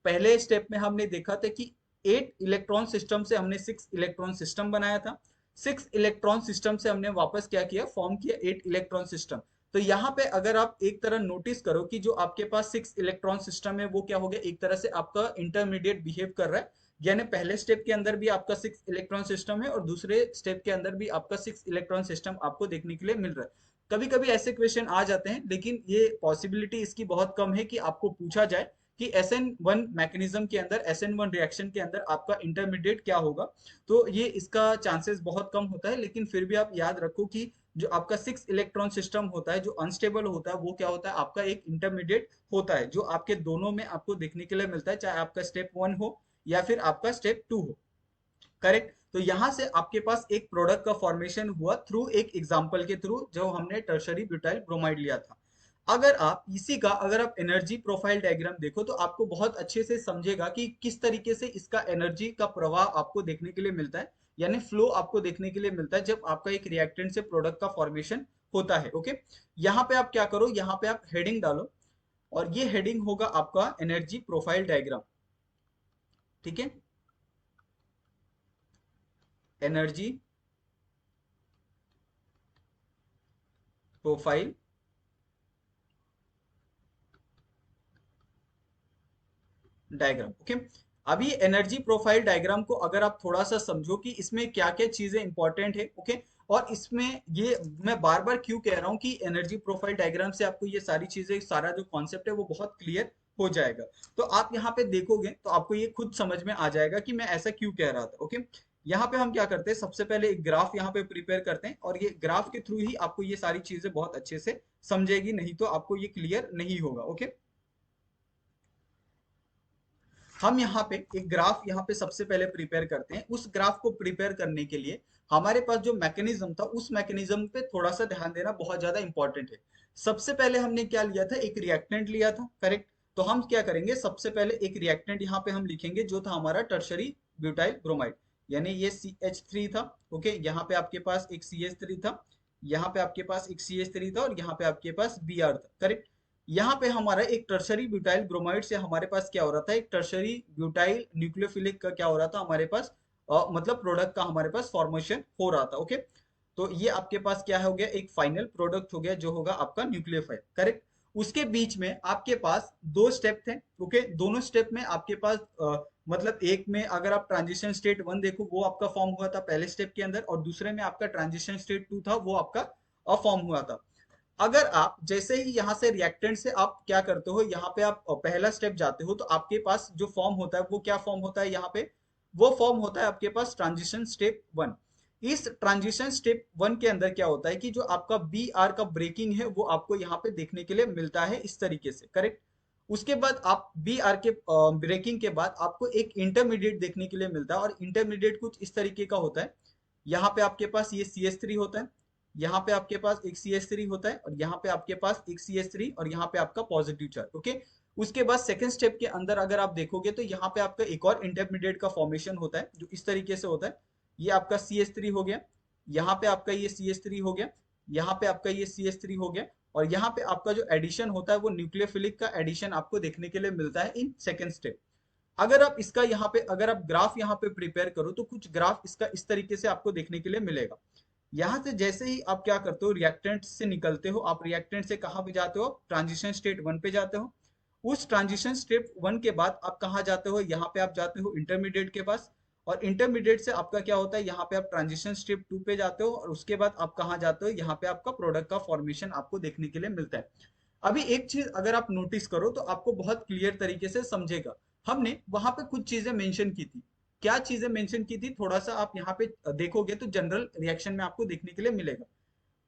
पहले स्टेप में हमने देखा था कि 8 इलेक्ट्रॉन सिस्टम से हमने 6 इलेक्ट्रॉन सिस्टम बनाया था। 6 इलेक्ट्रॉन सिस्टम से हमने वापस क्या किया, फॉर्म किया 8 इलेक्ट्रॉन सिस्टम। तो यहाँ पे अगर आप एक तरह नोटिस करो कि जो आपके पास 6 इलेक्ट्रॉन सिस्टम है वो क्या हो गया, एक तरह से आपका इंटरमीडिएट बिहेव कर रहा है। यानी पहले स्टेप के अंदर भी आपका 6 इलेक्ट्रॉन सिस्टम है, और दूसरे स्टेप के अंदर भी आपका 6 इलेक्ट्रॉन सिस्टम आपको देखने के लिए मिल रहा है। कभी कभी ऐसे क्वेश्चन आ जाते हैं, लेकिन ये पॉसिबिलिटी इसकी बहुत कम है कि आपको पूछा जाए, कि SN1 मैकेनिज्म के अंदर, SN1 रिएक्शन के अंदर आपका इंटरमीडिएट क्या होगा। तो ये इसका चांसेस बहुत कम होता है, लेकिन फिर भी आप याद रखो कि जो आपका 6 इलेक्ट्रॉन सिस्टम होता है, जो अनस्टेबल होता है, वो क्या होता है, आपका एक इंटरमीडिएट होता है, जो आपके दोनों में आपको देखने के लिए मिलता है, चाहे आपका स्टेप 1 हो या फिर आपका स्टेप 2 हो। करेक्ट। तो यहां से आपके पास एक प्रोडक्ट का फॉर्मेशन हुआ थ्रू एक एग्जांपल के थ्रू, जो हमने टर्शरी ब्यूटाइल ब्रोमाइड लिया था। अगर आप इसी का, अगर आप एनर्जी प्रोफाइल डायग्राम देखो तो आपको बहुत अच्छे से समझेगा कि किस तरीके से इसका एनर्जी का प्रवाह आपको देखने के लिए मिलता है, यानी फ्लो आपको देखने के लिए मिलता है जब आपका एक रिएक्टेंट से प्रोडक्ट का फॉर्मेशन होता है। ओके, यहाँ पे आप क्या करो, यहाँ पे आप हेडिंग डालो, और ये हेडिंग होगा आपका एनर्जी प्रोफाइल डायग्राम। ठीक है, एनर्जी प्रोफाइल डायग्राम। ओके, अभी एनर्जी प्रोफाइल डायग्राम को अगर आप थोड़ा सा समझो कि इसमें क्या क्या चीजें इंपॉर्टेंट है। ओके, और इसमें ये मैं बार बार क्यों कह रहा हूँ कि एनर्जी प्रोफाइल डायग्राम से आपको ये सारी चीजें, सारा जो कॉन्सेप्ट है वो बहुत क्लियर हो जाएगा। तो आप यहाँ पे देखोगे तो आपको ये खुद समझ में आ जाएगा कि मैं ऐसा क्यों कह रहा था। ओके, यहाँ पे हम क्या करते हैं, सबसे पहले एक ग्राफ यहाँ पे प्रिपेयर करते हैं, और ये ग्राफ के थ्रू ही आपको ये सारी चीजें बहुत अच्छे से समझेगी, नहीं तो आपको ये क्लियर नहीं होगा। ओके, हम यहाँ पे एक ग्राफ यहाँ पे सबसे पहले प्रिपेयर करते हैं। उस ग्राफ को प्रिपेयर करने के लिए हमारे पास जो मैकेनिज्म था, उस मैकेनिज्म पे थोड़ा सा ध्यान देना बहुत ज्यादा इंपॉर्टेंट है। सबसे पहले हमने क्या लिया था, एक रिएक्टेंट लिया था। करेक्ट। तो हम क्या करेंगे, सबसे पहले एक रिएक्टेंट यहाँ पे हम लिखेंगे, जो था हमारा टर्शरी ब्यूटाइल ब्रोमाइड, यानी ये CH3 था। ओके, यहाँ पे आपके पास एक CH3 था, यहाँ पे आपके पास एक CH3 था, और यहाँ पे आपके पास Br था। करेक्ट। यहाँ पे हमारा एक टर्शरी ब्यूटाइल ब्रोमाइड से हमारे पास क्या हो रहा था, एक टर्शरी ब्यूटाइल न्यूक्लियोफिलिक का क्या हो रहा था हमारे पास, मतलब प्रोडक्ट का हमारे पास फॉर्मेशन हो रहा था। ओके, तो ये आपके पास क्या हो गया, एक फाइनल प्रोडक्ट हो गया, जो होगा आपका न्यूक्लियोफाइल। करेक्ट। उसके बीच में आपके पास दो स्टेप थे। ओके, दोनों स्टेप में आपके पास मतलब एक में अगर आप ट्रांजिशन स्टेट 1 देखो, वो आपका फॉर्म हुआ था पहले स्टेप के अंदर, और दूसरे में आपका ट्रांजिशन स्टेट 2 था, वो आपका फॉर्म हुआ था। अगर आप जैसे ही यहाँ से रिएक्टेंट से आप क्या करते हो, यहाँ पे आप पहला स्टेप जाते हो, तो आपके पास जो फॉर्म होता है वो क्या फॉर्म होता है, यहाँ पे वो फॉर्म होता है आपके पास ट्रांजिशन स्टेप 1। इस ट्रांजिशन स्टेप 1 के अंदर क्या होता है कि जो आपका Br का ब्रेकिंग है, वो आपको यहाँ पे देखने के लिए मिलता है इस तरीके से। करेक्ट। उसके बाद आप Br के ब्रेकिंग के बाद आपको एक इंटरमीडिएट देखने के लिए मिलता है, और इंटरमीडिएट कुछ इस तरीके का होता है। यहाँ पे आपके पास ये CH3 होता है, यहाँ पे आपके पास एक CH3 होता है, और यहाँ पे आपके पास एक CH3, और यहाँ पे आपका पॉजिटिव चार्ज। ओके, उसके बाद सेकंड स्टेप के अंदर अगर आप देखोगे तो यहाँ पे आपका एक और इंटरमीडिएट का फॉर्मेशन होता है, जो इस तरीके से होता है। ये आपका CH3 हो गया, यहाँ पे आपका ये CH3 हो गया, यहाँ पे आपका ये CH3 हो गया, और यहाँ पे आपका जो एडिशन होता है वो न्यूक्लियोफिलिक का एडिशन आपको देखने के लिए मिलता है इन सेकेंड स्टेप। अगर आप इसका यहाँ पे, अगर आप ग्राफ यहाँ पे प्रिपेयर करो, तो कुछ ग्राफ इसका इस तरीके से आपको देखने के लिए मिलेगा। यहाँ से जैसे ही आप क्या करते हो, रिएक्टेंट से निकलते हो, आप रिएक्टेंट से कहाँ पे जाते हो, ट्रांजिशन स्टेट 1 पे जाते हो। उस ट्रांजिशन स्टेप 1 के बाद आप कहाँ जाते हो, यहाँ पे आप जाते हो इंटरमीडिएट के पास, और इंटरमीडिएट से आपका क्या होता है, यहाँ पे आप ट्रांजिशन स्टेप 2 पे जाते हो, और उसके बाद आप कहाँ जाते हो, यहाँ पे आपका प्रोडक्ट का फॉर्मेशन आपको देखने के लिए मिलता है। अभी एक चीज अगर आप नोटिस करो तो आपको बहुत क्लियर तरीके से समझेगा। हमने वहां पे कुछ चीजें मेंशन की थी। क्या चीजें मेंशन की थी, थोड़ा सा आप यहाँ पे देखोगे तो जनरल रिएक्शन में आपको देखने के लिए मिलेगा।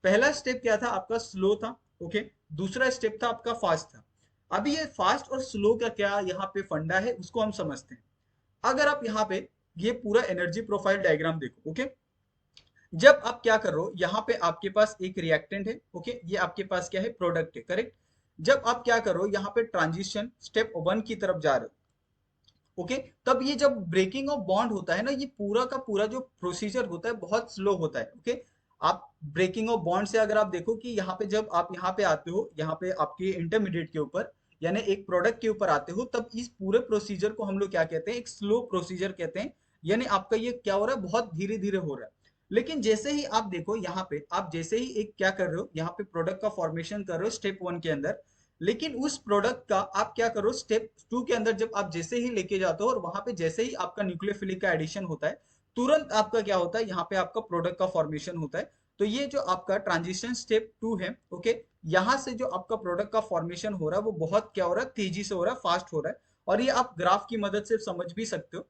पहला स्टेप क्या था आपका, स्लो था। ओके, दूसरा स्टेप था आपका फास्ट था। अभी ये फास्ट और स्लो का क्या यहाँ पे फंडा है, उसको हम समझते हैं। अगर आप यहाँ पे ये पूरा एनर्जी प्रोफाइल डायग्राम देखो। ओके, जब आप क्या कर रहे हो, यहाँ पे आपके पास एक रिएक्टेंट है। ओके, ये आपके पास क्या है, प्रोडक्ट है। करेक्ट। जब आप क्या कर रहे हो, यहाँ पे ट्रांजिशन स्टेप 1 की तरफ जा रहे हो। ओके, तब ये जब ब्रेकिंग ऑफ बॉन्ड होता है ना, ये पूरा का पूरा जो प्रोसीजर होता है बहुत स्लो होता है। ओके, आप ब्रेकिंग ऑफ बॉन्ड से अगर आप देखो कि यहाँ पे जब आप यहाँ पे आते हो, यहाँ पे आपके इंटरमीडिएट के ऊपर, यानी एक प्रोडक्ट के ऊपर आते हो, तब इस पूरे प्रोसीजर को हम लोग क्या कहते हैं, एक स्लो प्रोसीजर कहते हैं। यानी आपका ये क्या हो रहा है, बहुत धीरे धीरे हो रहा है। लेकिन जैसे ही आप देखो यहाँ पे, आप जैसे ही एक क्या कर रहे हो, यहाँ पे प्रोडक्ट का फॉर्मेशन कर रहे हो स्टेप 1 के अंदर, लेकिन उस प्रोडक्ट का आप क्या करो, स्टेप 2 के अंदर जब आप जैसे ही लेके जाते हो, और वहां पे जैसे ही आपका न्यूक्लियोफिलिक का एडिशन होता है, तुरंत आपका क्या होता है, यहाँ पे आपका प्रोडक्ट का फॉर्मेशन होता है। तो ये जो आपका ट्रांजिशन स्टेप 2 है, ओके, यहाँ से जो आपका प्रोडक्ट का फॉर्मेशन हो रहा है वो बहुत क्या हो रहा है, तेजी से हो रहा है, फास्ट हो रहा है। और ये आप ग्राफ की मदद से समझ भी सकते हो।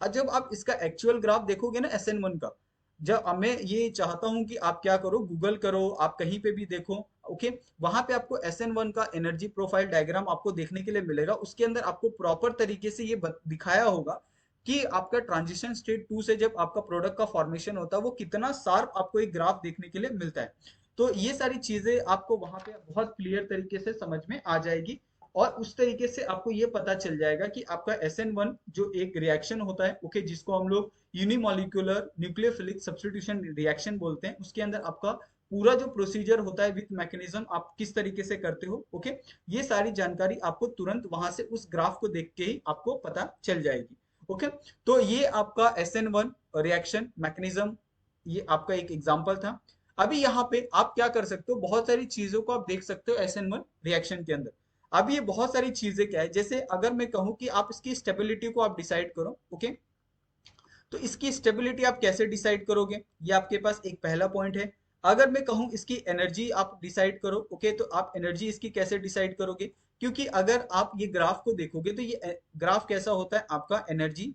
और जब आप इसका एक्चुअल ग्राफ देखोगे ना SN1 का, जब मैं ये चाहता हूं कि आप क्या करो, गूगल करो, आप कहीं पे भी देखो, ओके, वहां पे आपको SN1 का एनर्जी प्रोफाइल डायग्राम आपको देखने के लिए मिलेगा। उसके अंदर आपको प्रॉपर तरीके से ये दिखाया होगा कि आपका ट्रांजिशन स्टेट 2 से जब आपका प्रोडक्ट का फॉर्मेशन होता है वो कितना शार्प आपको एक ग्राफ देखने के लिए मिलता है। तो ये सारी चीजें आपको वहां पे बहुत क्लियर तरीके से समझ में आ जाएगी। और उस तरीके से आपको ये पता चल जाएगा कि आपका SN1 जो एक रिएक्शन होता है, ओके, जिसको हम लोग यूनिमोलिकुलर न्यूक्लियोफिलिक सब्स्टिट्यूशन रिएक्शन बोलते हैं, उसके अंदर आपका पूरा जो प्रोसीजर होता है विथ मैकेनिज्म आप किस तरीके से करते हो, ओके, ये सारी जानकारी आपको तुरंत वहां से उस ग्राफ को देख के ही आपको पता चल जाएगी। ओके, तो ये आपका SN1 रिएक्शन मैकेनिज्म, ये आपका एक एग्जांपल था। अभी यहाँ पे आप क्या कर सकते हो, बहुत सारी चीजों को आप देख सकते हो SN1 रिएक्शन के अंदर। अब ये बहुत सारी चीजें क्या है, जैसे अगर मैं कहूं कि आप इसकी स्टेबिलिटी को आप डिसाइड करो, ओके, तो इसकी स्टेबिलिटी आप कैसे डिसाइड करोगे, ये आपके पास एक पहला पॉइंट है। अगर मैं कहूं इसकी एनर्जी आप डिसाइड करो, ओके, तो आप एनर्जी इसकी कैसे डिसाइड करोगे, क्योंकि अगर आप ये ग्राफ को देखोगे तो ये ग्राफ कैसा होता है आपका एनर्जी,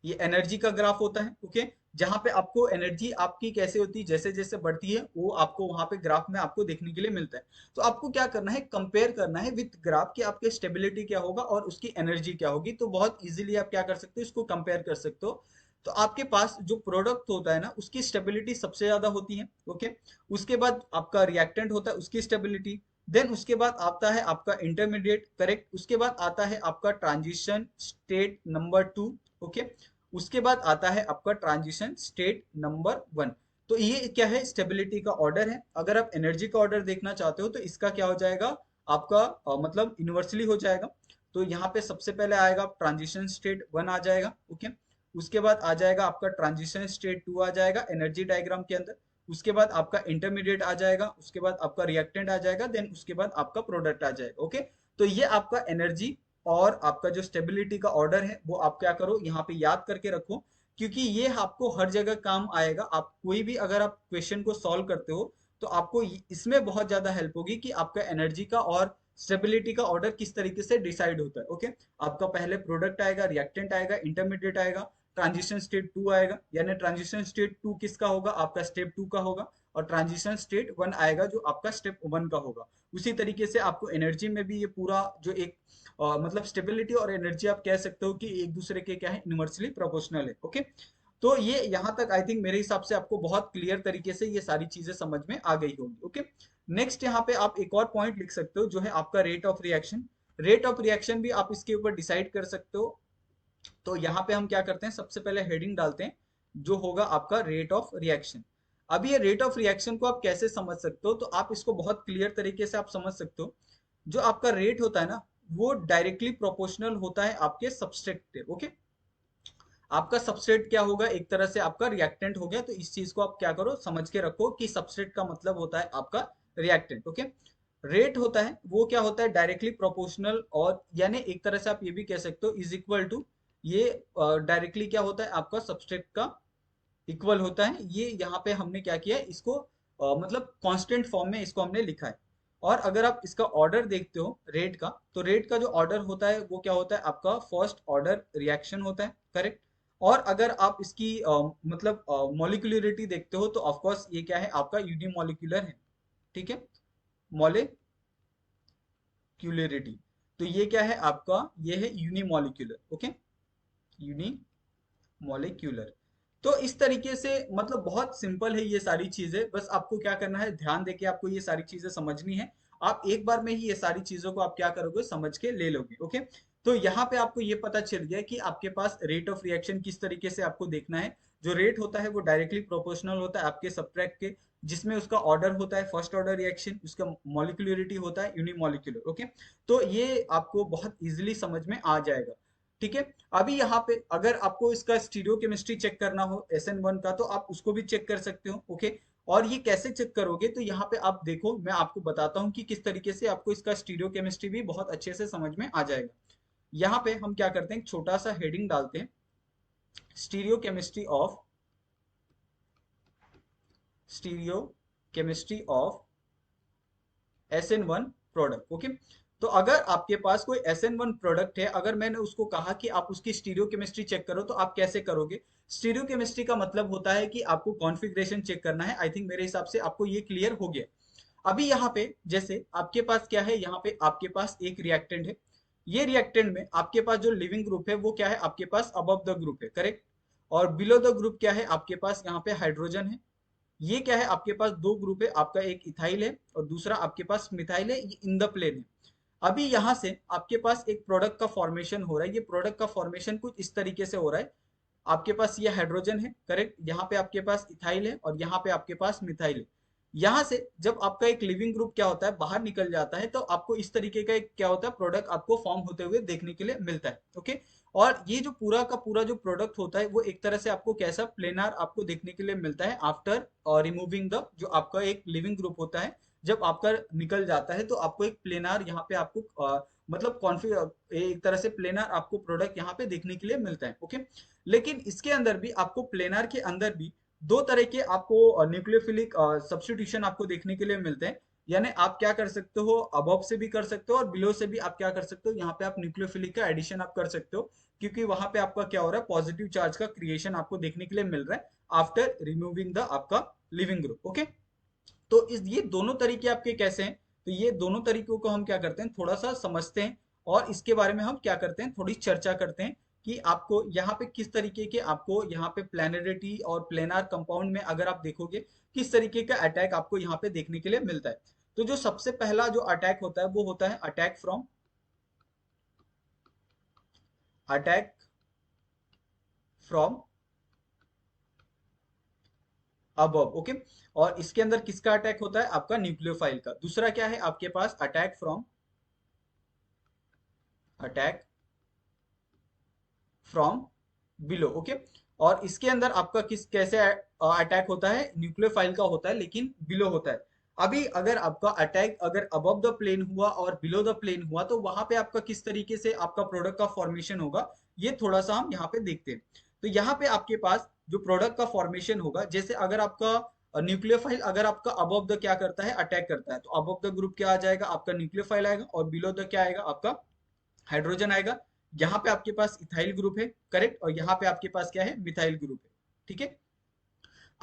ये एनर्जी का ग्राफ होता है, ओके, जहां पे आपको एनर्जी आपकी कैसे होती है, जैसे जैसे बढ़ती है वो आपको वहां पे ग्राफ में आपको देखने के लिए मिलता है। तो आपको क्या करना है, कंपेयर करना है विथ ग्राफ कि आपके स्टेबिलिटी क्या होगा और उसकी एनर्जी क्या होगी। तो बहुत इजीली आप क्या कर सकते हो, इसको कंपेयर कर सकते हो। तो आपके पास जो प्रोडक्ट होता है ना उसकी स्टेबिलिटी सबसे ज्यादा होती है, ओके, उसके बाद आपका रिएक्टेंट होता है उसकी स्टेबिलिटी, देन उसके बाद आता है आपका इंटरमीडिएट, करेक्ट, उसके बाद आता है आपका ट्रांजिशन स्टेट नंबर 2, ओके, उसके बाद आता है आपका ट्रांजिशन स्टेट नंबर 1। तो ये क्या है, स्टेबिलिटी का ऑर्डर है। अगर आप एनर्जी का ऑर्डर देखना चाहते हो तो इसका क्या हो जाएगा आपका, मतलब इन्वर्सली हो जाएगा। तो यहाँ पे सबसे पहले आएगा ट्रांजिशन स्टेट 1 आ जाएगा, ओके, उसके बाद आ जाएगा आपका ट्रांजिशन स्टेट 2 आ जाएगा एनर्जी डायग्राम के अंदर, उसके बाद आपका इंटरमीडिएट आ जाएगा, उसके बाद आपका रिएक्टेंट आ जाएगा, देन उसके बाद आपका प्रोडक्ट आ जाएगा, ओके। तो ये आपका एनर्जी और आपका जो स्टेबिलिटी का ऑर्डर है वो आप क्या करो यहाँ पे याद करके रखो, क्योंकि ये आपको हर जगह काम आएगा। आप कोई भी अगर आप क्वेश्चन को सॉल्व करते हो तो आपको इसमें बहुत ज्यादा हेल्प होगी कि आपका एनर्जी का और स्टेबिलिटी का ऑर्डर किस तरीके से डिसाइड होता है, ओके। आपका पहले प्रोडक्ट आएगा, रिएक्टेंट आएगा, इंटरमीडिएट आएगा, ट्रांजिशन स्टेट 2 आएगा, यानी ट्रांजिशन स्टेट 2 किसका होगा, आपका स्टेप 2 का होगा, और ट्रांजिशन स्टेट 1 आएगा जो आपका स्टेप 1 का होगा। उसी तरीके से आपको एनर्जी में भी ये पूरा जो एक मतलब स्टेबिलिटी और एनर्जी आप कह सकते हो कि एक दूसरे के क्या है, इनवर्सली प्रोपोर्शनल है, ओके। तो ये यहाँ तक आई थिंक मेरे हिसाब से आपको बहुत क्लियर तरीके से ये सारी चीजें समझ में आ गई होंगी, ओके। नेक्स्ट यहाँ पे आप एक और पॉइंट लिख सकते हो जो है आपका rate of reaction. Rate of reaction भी आप इसके ऊपर डिसाइड कर सकते हो। तो यहाँ पे हम क्या करते हैं, सबसे पहले हेडिंग डालते हैं जो होगा आपका रेट ऑफ रिएक्शन। अब ये रेट ऑफ रिएक्शन को आप कैसे समझ सकते हो, तो आप इसको बहुत क्लियर तरीके से आप समझ सकते हो। जो आपका रेट होता है ना वो डायरेक्टली प्रोपोर्शनल होता है आपके सबस्ट्रेट के, ओके। आपका सबस्ट्रेट क्या होगा, एक तरह से आपका रिएक्टेंट हो गया। तो इस चीज को आप क्या करो, समझ के रखो कि सबस्ट्रेट का मतलब होता है आपका रिएक्टेंट, ओके। रेट होता है वो क्या होता है, डायरेक्टली प्रोपोर्शनल, और यानी एक तरह से आप ये भी कह सकते हो इज इक्वल टू, ये डायरेक्टली क्या होता है आपका सबस्ट्रेट का इक्वल होता है। ये यहाँ पे हमने क्या किया है, इसको मतलब कांस्टेंट फॉर्म में इसको हमने लिखा है। और अगर आप इसका ऑर्डर देखते हो रेट का, तो रेट का जो ऑर्डर होता है वो क्या होता है आपका फर्स्ट ऑर्डर रिएक्शन होता है, करेक्ट। और अगर आप इसकी मतलब मॉलिक्यूलरिटी देखते हो तो ऑफ कोर्स ये क्या है आपका यूनिमॉलिक्यूलर है, ठीक है, मॉलिक्यूलरिटी। तो ये क्या है आपका, ये है यूनिमॉलिक्यूलर, ओके, यूनिमॉलिक्यूलर। तो इस तरीके से मतलब बहुत सिंपल है ये सारी चीजें, बस आपको क्या करना है, ध्यान देके आपको ये सारी चीजें समझनी है। आप एक बार में ही ये सारी चीजों को आप क्या करोगे, समझ के ले लोगे, ओके। तो यहाँ पे आपको ये पता चल गया कि आपके पास रेट ऑफ रिएक्शन किस तरीके से आपको देखना है। जो रेट होता है वो डायरेक्टली प्रोपोर्शनल होता है आपके सब्ट्रैक्ट के, जिसमें उसका ऑर्डर होता है फर्स्ट ऑर्डर रिएक्शन, उसका मॉलिक्यूलरिटी होता है यूनिमॉलिक्यूलर, ओके। तो ये आपको बहुत इजीली समझ में आ जाएगा, ठीक है। अभी यहाँ पे अगर आपको इसका स्टीरियो केमिस्ट्री चेक करना हो SN1 का, तो आप उसको भी चेक कर सकते हो, ओके। और ये कैसे चेक करोगे, तो यहाँ पे आप देखो, मैं आपको बताता हूँ कि किस तरीके से आपको इसका स्टीरियो केमिस्ट्री भी बहुत अच्छे से समझ में आ जाएगा। यहाँ पे हम क्या करते हैं, एक छोटा सा हेडिंग डालते हैं, stereo chemistry of, stereo chemistry of SN1 product. Okay, तो अगर आपके पास कोई SN1 प्रोडक्ट है, अगर मैंने उसको कहा कि आप उसकी स्टीरियोकेमिस्ट्री चेक करो, तो आप कैसे करोगे? स्टीरियोकेमिस्ट्री का मतलब होता है कि आपको कॉन्फ़िगरेशन चेक करना है। आई थिंक मेरे हिसाब से आपको ये क्लियर हो गया। अभी यहाँ पे जैसे आपके पास क्या है, यहाँ पे आपके पास एक रिएक्टेंट है। ये रिएक्टेंट में आपके पास जो लिविंग ग्रुप है वो क्या है, आपके पास अबव द ग्रुप है, करेक्ट। और बिलो द ग्रुप क्या है, आपके पास यहाँ पे हाइड्रोजन है। ये क्या है, आपके पास दो ग्रुप है, आपका एक इथाइल है और दूसरा आपके पास मिथाइल है, ये इन द प्लेन है। अभी यहां से आपके पास एक प्रोडक्ट का फॉर्मेशन हो रहा है। ये प्रोडक्ट का फॉर्मेशन कुछ इस तरीके से हो रहा है। आपके पास ये हाइड्रोजन है, करेक्ट, यहाँ पे आपके पास इथाइल है और यहाँ पे आपके पास मिथाइल है। यहाँ से जब आपका एक लिविंग ग्रुप क्या होता है, बाहर निकल जाता है, तो आपको इस तरीके का एक क्या होता है, प्रोडक्ट आपको फॉर्म होते हुए देखने के लिए मिलता है। ओके, और ये जो पूरा का पूरा जो प्रोडक्ट होता है वो एक तरह से आपको कैसा प्लेनार आपको देखने के लिए मिलता है आफ्टर रिमूविंग द जो आपका एक लिविंग ग्रुप होता है। जब आपका निकल जाता है तो आपको एक प्लेनार यहाँ पे आपको मतलब कॉन्फिग एक तरह से प्लेनार आपको प्रोडक्ट यहाँ पे देखने के लिए मिलता है। ओके, लेकिन इसके अंदर भी आपको प्लेनार के अंदर भी दो तरह के आपको न्यूक्लियोफिलिक सब्स्टिट्यूशन आपको देखने के लिए मिलते हैं। यानी आप क्या कर सकते हो, अबव से भी कर सकते हो और बिलो से भी आप क्या कर सकते हो, यहाँ पे आप न्यूक्लियोफिलिक का एडिशन आप कर सकते हो, क्योंकि वहां पे आपका क्या हो रहा है, पॉजिटिव चार्ज का क्रिएशन आपको देखने के लिए मिल रहा है आफ्टर रिमूविंग द आपका लिविंग ग्रुप। ओके, तो इस ये दोनों तरीके आपके कैसे हैं, तो ये दोनों तरीकों को हम क्या करते हैं, थोड़ा सा समझते हैं और इसके बारे में हम क्या करते हैं, थोड़ी चर्चा करते हैं कि आपको यहाँ पे किस तरीके के आपको यहाँ पे प्लैनेरिटी और प्लेनार कंपाउंड में अगर आप देखोगे किस तरीके का अटैक आपको यहाँ पे देखने के लिए मिलता है। तो जो सबसे पहला जो अटैक होता है वो होता है अटैक फ्रॉम अबव। ओके, और इसके अंदर किसका अटैक होता है, आपका न्यूक्लियोफाइल का। दूसरा क्या है आपके पास, अटैक फ्रॉम बिलो। ओके, और इसके अंदर आपका किस कैसे अटैक होता है, न्यूक्लियोफाइल का होता है लेकिन बिलो होता है। अभी अगर आपका अटैक अगर अबव द प्लेन हुआ और बिलो द प्लेन हुआ तो वहां पे आपका किस तरीके से आपका प्रोडक्ट का फॉर्मेशन होगा, ये थोड़ा सा हम यहाँ पे देखते हैं। तो यहाँ पे आपके पास जो प्रोडक्ट का फॉर्मेशन होगा, जैसे अगर आपका न्यूक्लियोफाइल अगर आपका अबव द क्या करता है, अटैक करता है, तो अबव द ग्रुप क्या आ जाएगा, आपका न्यूक्लियोफाइल आएगा और बिलो द क्या आएगा, आपका हाइड्रोजन आएगा। यहाँ पे आपके पास इथाइल ग्रुप है, करेक्ट, और यहाँ पे आपके पास क्या है, मिथाइल ग्रुप है। ठीक है,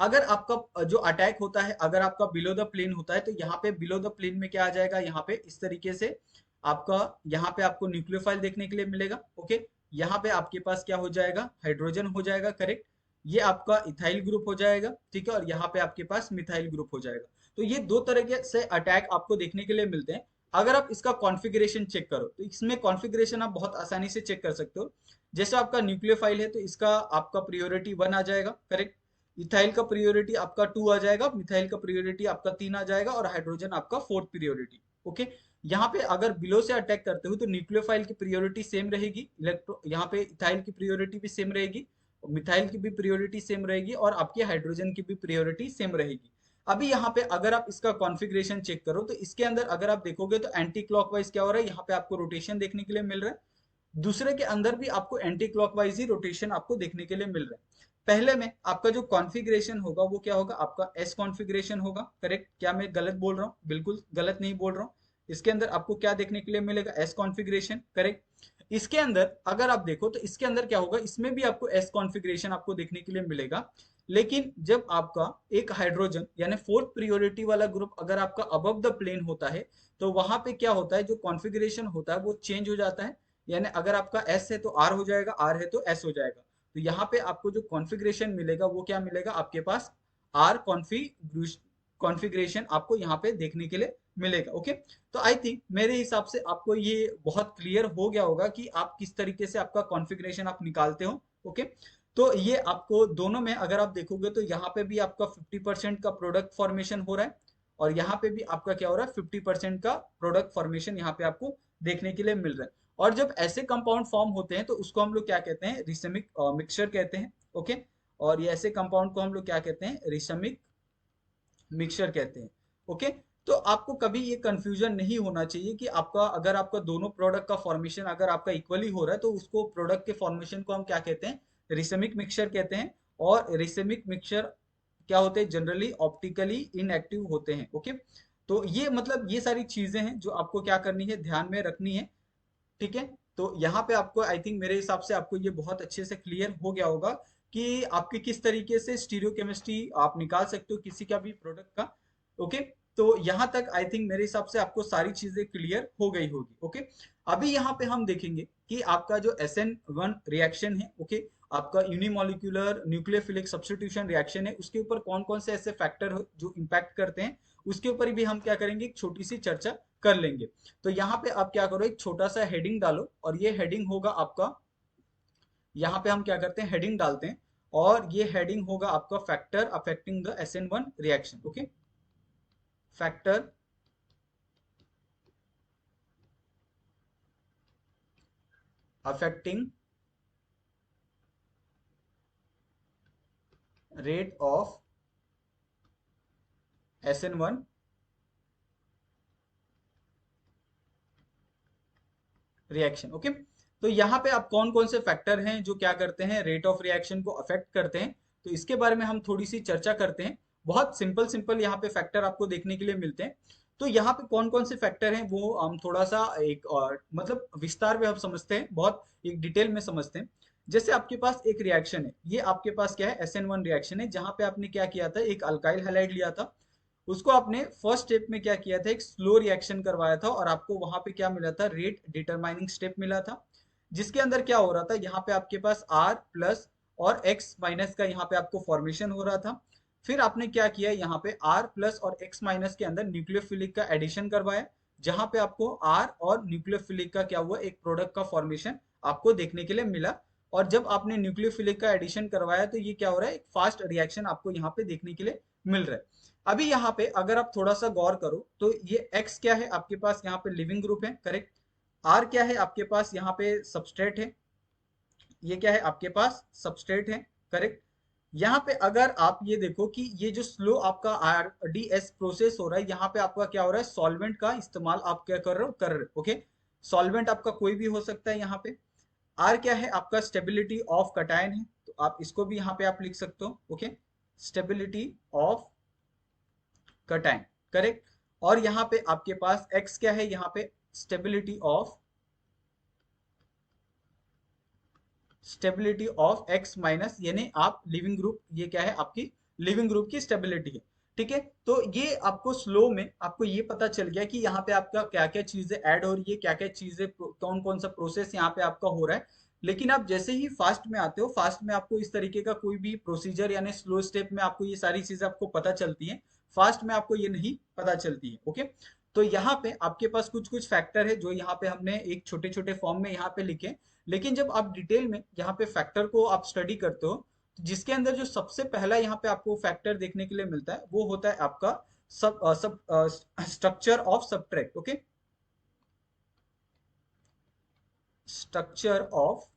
अगर आपका जो अटैक होता है अगर आपका बिलो द प्लेन होता है, तो यहाँ पे बिलो द प्लेन में क्या आ जाएगा, यहाँ पे इस तरीके से आपका यहाँ पे आपको न्यूक्लियोफाइल देखने के लिए मिलेगा। ओके, यहाँ पे आपके पास क्या हो जाएगा, हाइड्रोजन हो जाएगा, करेक्ट, ये आपका इथाइल ग्रुप हो जाएगा। ठीक है, और यहाँ पे आपके पास मिथाइल ग्रुप हो जाएगा। तो ये दो तरह के से अटैक आपको देखने के लिए मिलते हैं। अगर आप इसका कॉन्फ़िगरेशन चेक करो तो इसमें कॉन्फ़िगरेशन आप बहुत आसानी से चेक कर सकते हो। जैसे आपका न्यूक्लियोफाइल है तो इसका आपका प्रियोरिटी 1 आ जाएगा, करेक्ट, इथाइल का प्रियोरिटी आपका 2 आ जाएगा, मिथाइल का प्रियोरिटी आपका 3 आ जाएगा और हाइड्रोजन आपका 4th प्रियोरिटी। ओके, यहाँ पे अगर बिलो से अटैक करते हो तो न्यूक्लियोफाइल की प्रियोरिटी सेम रहेगी, इलेक्ट्रो यहाँ पे इथाइल की प्रियोरिटी भी सेम रहेगी, मिथाइल की भी प्रियोरिटी सेम रहेगी और आपकी हाइड्रोजन की भी प्रियोरिटी सेम रहेगी। अभी यहाँ पे अगर आप इसका कॉन्फ़िगरेशन चेक करो तो इसके अंदर अगर आप देखोगे तो एंटी क्लॉकवाइज क्या हो रहा है, यहाँ पे आपको रोटेशन देखने के लिए मिल रहा है। दूसरे के अंदर भी आपको एंटी क्लॉकवाइज ही रोटेशन आपको देखने के लिए मिल रहा है। पहले में आपका जो कॉन्फ़िगरेशन होगा वो क्या होगा, आपका एस कॉन्फ़िगरेशन होगा, करेक्ट, क्या मैं गलत बोल रहा हूँ, बिल्कुल गलत नहीं बोल रहा हूँ। इसके अंदर आपको क्या देखने के लिए मिलेगा, एस कॉन्फ़िगरेशन, करेक्ट। इसके अंदर अगर आप देखो तो इसके अंदर क्या होगा, इसमें भी आपको एस कॉन्फ़िगरेशन आपको देखने के लिए मिलेगा। लेकिन जब आपका एक हाइड्रोजन यानी 4th प्रियोरिटी वाला ग्रुप अगर आपका अबव द प्लेन होता है, तो वहां पे क्या होता है, जो कॉन्फ़िगरेशन होता है वो चेंज हो जाता है। यानी अगर आपका एस है तो आर हो जाएगा, आर है तो एस हो जाएगा। तो यहाँ पे आपको जो कॉन्फ़िगरेशन मिलेगा वो क्या मिलेगा, आपके पास आर कॉन्फ़िगरेशन आपको यहाँ पे देखने के लिए मिलेगा। ओके, तो आई थिंक मेरे हिसाब से आपको ये बहुत क्लियर हो गया होगा कि आप किस तरीके से आपका कॉन्फ़िगरेशन आप निकालते हो। ओके, तो ये आपको दोनों में अगर आप देखोगे तो यहाँ पे भी आपका 50% का प्रोडक्ट फॉर्मेशन हो रहा है और यहाँ पे भी आपका क्या हो रहा है, 50% का प्रोडक्ट फॉर्मेशन यहाँ पे आपको देखने के लिए मिल रहा है। और जब ऐसे कंपाउंड फॉर्म होते हैं तो उसको हम लोग क्या कहते हैं, रिसमिक मिक्सचर कहते हैं। ओके, और ये ऐसे कंपाउंड को हम लोग क्या कहते हैं, रिसमिक मिक्सचर कहते हैं। ओके, तो आपको कभी ये कंफ्यूजन नहीं होना चाहिए कि आपका अगर आपका दोनों प्रोडक्ट का फॉर्मेशन अगर आपका इक्वली हो रहा है तो उसको प्रोडक्ट के फॉर्मेशन को हम क्या कहते हैं, रिसमिक मिक्सचर कहते हैं। और रिसमिक मिक्सचर क्या होते हैं, जनरली ऑप्टिकली इनएक्टिव होते हैं। ओके, तो ये मतलब ये सारी चीजें हैं जो आपको क्या करनी है, ध्यान में रखनी है। ठीक है। तो यहाँ पे आपको आई थिंक मेरे हिसाब से आपको ये बहुत अच्छे से क्लियर हो गया होगा कि आपके किस तरीके से स्टीरियोकेमिस्ट्री आप निकाल सकते हो किसी का भी प्रोडक्ट का। ओके। तो यहाँ तक आई थिंक मेरे हिसाब से आपको सारी चीजें क्लियर हो गई होगी। ओके। अभी यहाँ पे हम देखेंगे कि आपका जो SN1 रिएक्शन है, ओके, आपका यूनिमोलिकुलर न्यूक्लियोफिलिक सब्स्टिट्यूशन रिएक्शन है, उसके ऊपर कौन कौन से ऐसे फैक्टर जो इम्पैक्ट करते हैं, उसके ऊपर भी हम क्या करेंगे, एक छोटी सी चर्चा कर लेंगे। तो यहाँ पे आप क्या करो, एक छोटा सा हेडिंग डालो, और ये हेडिंग होगा आपका, यहाँ पे हम क्या करते हैं, हेडिंग डालते हैं, और ये हेडिंग होगा आपका factor affecting the SN1 reaction. Okay. Factor affecting rate of SN1 reaction. Okay. तो यहाँ पे आप कौन कौन से फैक्टर हैं जो क्या करते हैं, रेट ऑफ रिएक्शन को अफेक्ट करते हैं, तो इसके बारे में हम थोड़ी सी चर्चा करते हैं। बहुत सिंपल सिंपल यहाँ पे फैक्टर आपको देखने के लिए मिलते हैं। तो यहाँ पे कौन कौन से फैक्टर हैं वो हम थोड़ा सा एक मतलब विस्तार में हम समझते हैं, बहुत एक डिटेल में समझते हैं। जैसे आपके पास एक रिएक्शन है, ये आपके पास क्या है, SN1 रिएक्शन है, जहां पे आपने क्या किया था, एक अल्काइल हैलाइड लिया था, उसको आपने फर्स्ट स्टेप में क्या किया था, एक स्लो रिएक्शन करवाया था, और आपको वहां पे क्या मिला था, रेट डिटरमाइनिंग स्टेप मिला था, जिसके अंदर क्या हो रहा था, यहाँ पे आपके पास R प्लस और X माइनस का यहाँ पे आपको फॉर्मेशन हो रहा था। फिर आपने क्या किया, यहाँ पे R प्लस और X माइनस के अंदर न्यूक्लियोफिलिक का एडिशन करवाया, जहां पे आपको R और न्यूक्लियोफिलिक का क्या हुआ, एक प्रोडक्ट का फॉर्मेशन आपको देखने के लिए मिला। और जब आपने न्यूक्लियोफिलिक का एडिशन करवाया तो ये क्या हो रहा है, एक फास्ट रिएक्शन आपको यहाँ पे देखने के लिए मिल रहा है। अभी यहाँ पे अगर आप थोड़ा सा गौर करो तो ये X क्या है आपके पास, यहाँ पे लिविंग ग्रुप है, करेक्ट। R क्या है आपके पास, यहाँ पे सबस्ट्रेट है, ये क्या है आपके पास, सबस्ट्रेट है, करेक्ट। यहाँ पे अगर आप ये देखो कि ये जो स्लो आपका RDS प्रोसेस हो रहा है, यहाँ पे आपका क्या हो रहा है, सॉल्वेंट का इस्तेमाल आप क्या कर रहे हो, कर रहे हो। ओके। सॉल्वेंट आपका कोई भी हो सकता है यहाँ पे। R क्या है आपका, स्टेबिलिटी ऑफ कटायन है, तो आप इसको भी यहाँ पे आप लिख सकते हो। Okay. Stability of cation, correct. और यहाँ पे आपके पास X क्या है, यहाँ पे स्टेबिलिटी ऑफ X माइनस, यानी आप लिविंग ग्रुप, ये क्या है आपकी लिविंग ग्रुप की स्टेबिलिटी है। ठीक है। तो ये आपको स्लो में आपको ये पता चल गया कि यहाँ पे आपका क्या क्या चीजें ऐड हो रही है, क्या क्या चीजें, कौन कौन सा प्रोसेस यहाँ पे आपका हो रहा है। लेकिन आप जैसे ही फास्ट में आते हो, फास्ट में आपको इस तरीके का कोई भी प्रोसीजर, यानी स्लो स्टेप में आपको ये सारी चीजें आपको पता चलती हैं, फास्ट में आपको ये नहीं पता चलती है। ओके। तो यहाँ पे आपके पास कुछ कुछ फैक्टर है जो यहाँ पे हमने एक छोटे छोटे फॉर्म में यहाँ पे लिखे। लेकिन जब आप डिटेल में यहाँ पे फैक्टर को आप स्टडी करते हो, तो जिसके अंदर जो सबसे पहला यहाँ पे आपको फैक्टर देखने के लिए मिलता है, वो होता है आपका सब सब structure of subtract. Okay. Structure of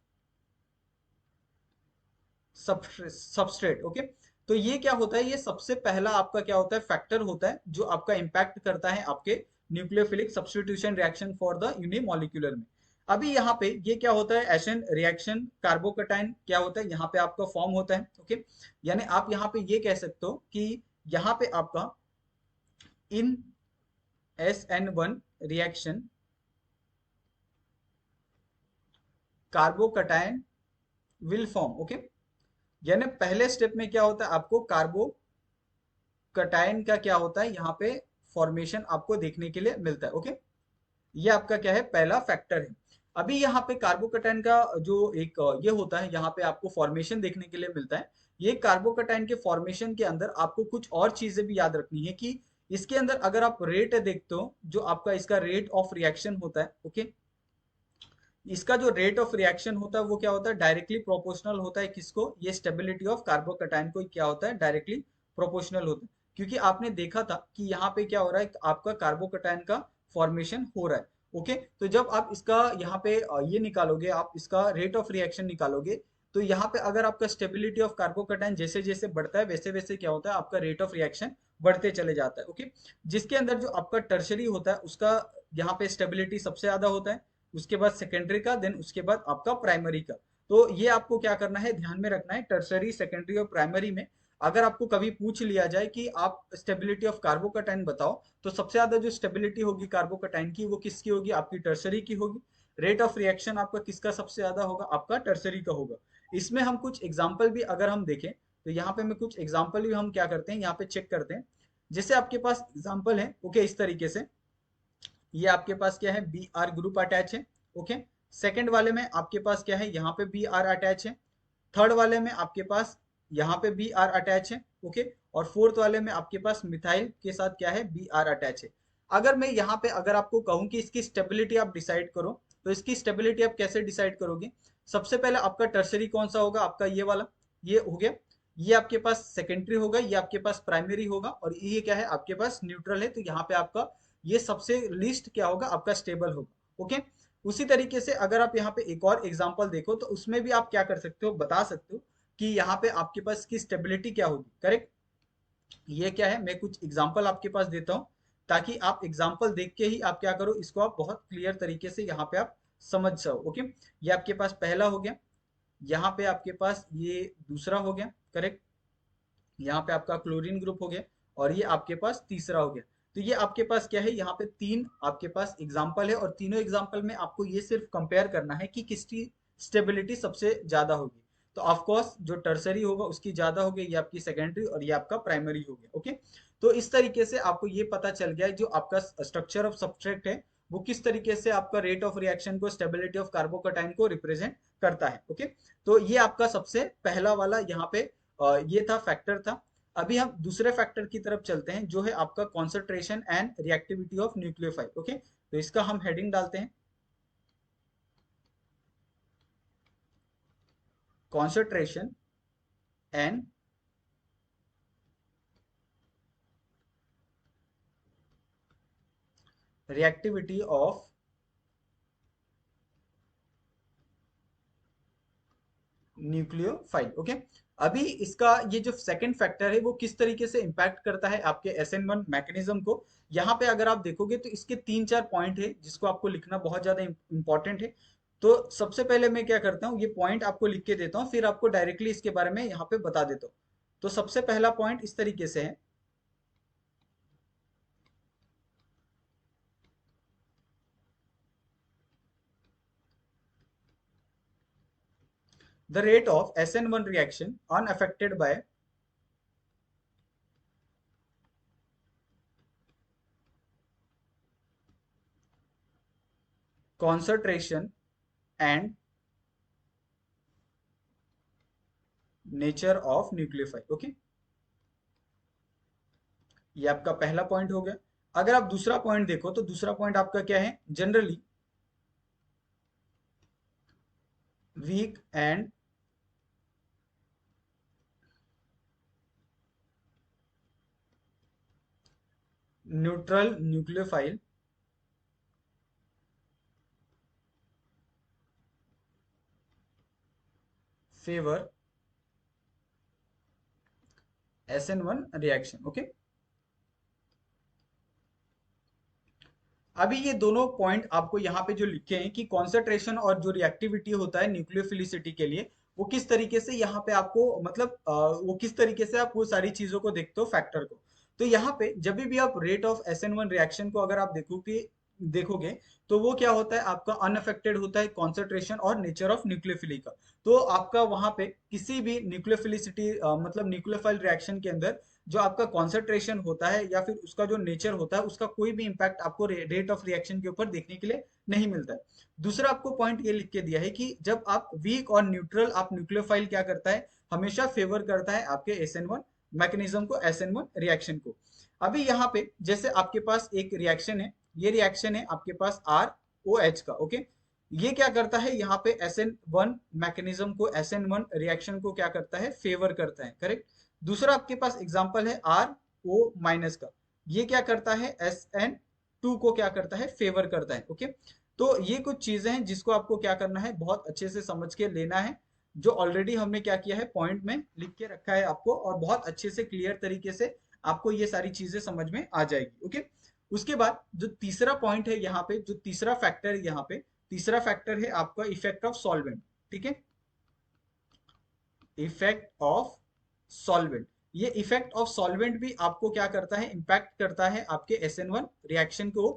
substrate. Okay. तो ये क्या होता है, ये सबसे पहला आपका क्या होता है, फैक्टर होता है जो आपका इंपैक्ट करता है आपके nucleophilic substitution reaction for the unimolecular में। अभी यहाँ पे ये क्या होता है, एशन रिएक्शन कार्बोकटाइन क्या होता है, यहाँ पे आपका फॉर्म होता है। ओके। यानी आप यहाँ पे ये कह सकते हो कि यहाँ पे आपका इन SN1 reaction कार्बोकटाइन will form. Okay. यानी पहले स्टेप में क्या होता है, आपको कार्बो कटायन का क्या होता है, यहाँ पे फॉर्मेशन आपको देखने के लिए मिलता है। ओके। ये आपका क्या है, पहला फैक्टर है। अभी यहाँ पे कार्बोकटायन का जो एक ये होता है, यहाँ पे आपको फॉर्मेशन देखने के लिए मिलता है। ये कार्बोकटायन के फॉर्मेशन के अंदर आपको कुछ और चीजें भी याद रखनी है कि इसके अंदर अगर आप रेट देखते हो, जो आपका इसका रेट ऑफ रिएक्शन होता है, ओके, इसका जो रेट ऑफ रिएक्शन होता है वो क्या होता है, डायरेक्टली प्रोपोर्शनल होता है किसको, ये स्टेबिलिटी ऑफ कार्बोकटायन को क्या होता है, डायरेक्टली प्रोपोर्शनल होता है। क्योंकि आपने देखा था कि यहाँ पे क्या हो रहा है, आपका कार्बोकटायन का फॉर्मेशन हो रहा है। ओके। तो जब आप इसका यहाँ पे ये निकालोगे, आप इसका रेट ऑफ रिएक्शन निकालोगे, तो यहाँ पे अगर आपका स्टेबिलिटी ऑफ कार्बोकटायन जैसे जैसे बढ़ता है, वैसे वैसे क्या होता है, आपका रेट ऑफ रिएक्शन बढ़ते चले जाता है। ओके। जिसके अंदर जो आपका टर्शरी होता है उसका यहाँ पे स्टेबिलिटी सबसे ज्यादा होता है, उसके बाद सेकेंडरी का, देन उसके बाद आपका प्राइमरी का। तो ये आपको क्या करना है, ध्यान में रखना है, टर्सरी, सेकेंडरी और प्राइमरी में अगर आपको कभी पूछ लिया जाए कि आप स्टेबिलिटी ऑफ कार्बोकैटायन बताओ, तो सबसे ज्यादा जो स्टेबिलिटी होगी कार्बोकैटायन की वो किसकी होगी? आपकी टर्सरी की होगी। रेट ऑफ रिएक्शन आपका किसका सबसे ज्यादा होगा? आपका टर्सरी का होगा। इसमें हम कुछ एग्जाम्पल भी अगर हम देखें, तो यहाँ पे मैं कुछ एग्जाम्पल भी हम क्या करते हैं यहाँ पे चेक करते हैं। जैसे आपके पास एग्जाम्पल है, ओके, इस तरीके से ये आपके पास क्या है, बी आर ग्रुप अटैच है, ओके। सेकंड वाले में आपके पास क्या है, यहाँ पे बी आर अटैच है। थर्ड वाले में आपके पास यहाँ पे बी आर अटैच है, ओके। और फोर्थ वाले में आपके पास मिथाइल के साथ क्या है, बी आर अटैच है। अगर मैं यहाँ पे अगर आपको कहूँ कि इसकी स्टेबिलिटी आप डिसाइड करो, तो इसकी स्टेबिलिटी आप कैसे डिसाइड करोगे? सबसे पहले आपका टर्सरी कौन सा होगा? आपका ये वाला, ये हो गया। ये आपके पास सेकेंडरी होगा, ये आपके पास प्राइमरी होगा, और ये क्या है, आपके पास न्यूट्रल है। तो यहाँ पे आपका ये सबसे लीस्ट क्या होगा, आपका स्टेबल होगा, ओके। उसी तरीके से अगर आप यहाँ पे एक और एग्जांपल देखो, तो उसमें भी आप क्या कर सकते हो, बता सकते हो कि यहाँ पे आपके पास की स्टेबिलिटी क्या होगी, करेक्ट। ये क्या है, मैं कुछ एग्जांपल आपके पास देता हूँ, ताकि आप एग्जांपल देख के ही आप क्या करो, इसको आप बहुत क्लियर तरीके से यहाँ पे आप समझ सको, ओके। ये आपके पास पहला हो गया, यहाँ पे आपके पास ये दूसरा हो गया, करेक्ट। यहाँ पे आपका क्लोरीन ग्रुप हो गया, और ये आपके पास तीसरा हो गया। तो ये आपके पास क्या है, यहाँ पे तीन आपके पास एग्जाम्पल है, और तीनों एग्जाम्पल में आपको ये सिर्फ कंपेयर करना है कि किसकी स्टेबिलिटी सबसे ज्यादा होगी। तो ऑफ कोर्स जो टर्सरी होगा उसकी ज्यादा होगी, ये आपकी सेकेंडरी, और ये आपका प्राइमरी हो गया, ओके। तो इस तरीके से आपको ये पता चल गया है जो आपका स्ट्रक्चर ऑफ सब्सट्रेट है वो किस तरीके से आपका रेट ऑफ रिएक्शन को, स्टेबिलिटी ऑफ कार्बोकैटायन को रिप्रेजेंट करता है, ओके। तो ये आपका सबसे पहला वाला यहाँ पे ये था, फैक्टर था। अभी हम दूसरे फैक्टर की तरफ चलते हैं, जो है आपका concentration and reactivity of nucleophile, okay. तो इसका हम हेडिंग डालते हैं, concentration and reactivity of nucleophile, okay. अभी इसका ये जो सेकंड फैक्टर है वो किस तरीके से इंपैक्ट करता है आपके SN1 मैकेनिज्म को। यहाँ पे अगर आप देखोगे तो इसके तीन चार पॉइंट है जिसको आपको लिखना बहुत ज्यादा इंपॉर्टेंट है। तो सबसे पहले मैं क्या करता हूँ, ये पॉइंट आपको लिख के देता हूँ, फिर आपको डायरेक्टली इसके बारे में यहाँ पे बता देता हूँ। तो सबसे पहला पॉइंट इस तरीके से है, the rate of SN1 reaction unaffected by concentration and nature of nucleophile, okay. ये आपका पहला पॉइंट हो गया। अगर आप दूसरा पॉइंट देखो तो दूसरा पॉइंट आपका क्या है, generally weak and neutral nucleophile favour SN1 reaction, okay. अभी ये दोनों पॉइंट आपको यहाँ पे जो लिखे हैं कि कॉन्सेंट्रेशन और जो रिएक्टिविटी होता है न्यूक्लियोफिलिसिटी के लिए, वो किस तरीके से यहाँ पे आपको मतलब वो किस तरीके से आप वो सारी चीजों को देखते हो, फैक्टर को। तो यहाँ पे जब भी आप रेट ऑफ SN1 रिएक्शन को अगर आप देखोगे तो वो क्या होता है, आपका अनअफेक्टेड होता है कॉन्सेंट्रेशन और नेचर ऑफ न्यूक्लियोफिली का। तो आपका वहां पे किसी भी न्यूक्लियोफिलिसिटी मतलब न्यूक्लियोफाइल रिएक्शन के अंदर जो आपका कॉन्सेंट्रेशन होता है या फिर उसका जो नेचर होता है, उसका कोई भी इंपैक्ट आपको रेट ऑफ रिएक्शन के ऊपर देखने के लिए नहीं मिलता है। दूसरा आपको पॉइंट ये लिख के दिया है कि जब आप वीक और न्यूट्रल, आप न्यूक्लियोफाइल क्या करता है, हमेशा फेवर करता है आपके SN1 मैकेनिज्म को, SN1 रिएक्शन को। अभी यहाँ पे जैसे आपके पास एक रिएक्शन है, ये रिएक्शन है आपके पास ROH का, ओके। ये क्या करता है, यहाँ पे SN1 मैकेनिज्म को, SN1 रिएक्शन को क्या करता है, फेवर करता है, करेक्ट। दूसरा आपके पास एग्जांपल है RO- का, ये क्या करता है, SN2 को क्या करता है, फेवर करता है, ओके। तो ये कुछ चीजें हैं जिसको आपको क्या करना है, बहुत अच्छे से समझ के लेना है, जो ऑलरेडी हमने क्या किया है, पॉइंट में लिख के रखा है आपको, और बहुत अच्छे से क्लियर तरीके से आपको ये सारी चीजें समझ में आ जाएगी, ओके। उसके बाद जो तीसरा पॉइंट है यहाँ पे, जो तीसरा फैक्टर है यहाँ पे, तीसरा फैक्टर है आपका इफेक्ट ऑफ सॉल्वेंट, ठीक है, इफेक्ट ऑफ सॉल्वेंट। ये इफेक्ट ऑफ सॉल्वेंट भी आपको क्या करता है, इम्पैक्ट करता है आपके SN1 रिएक्शन को,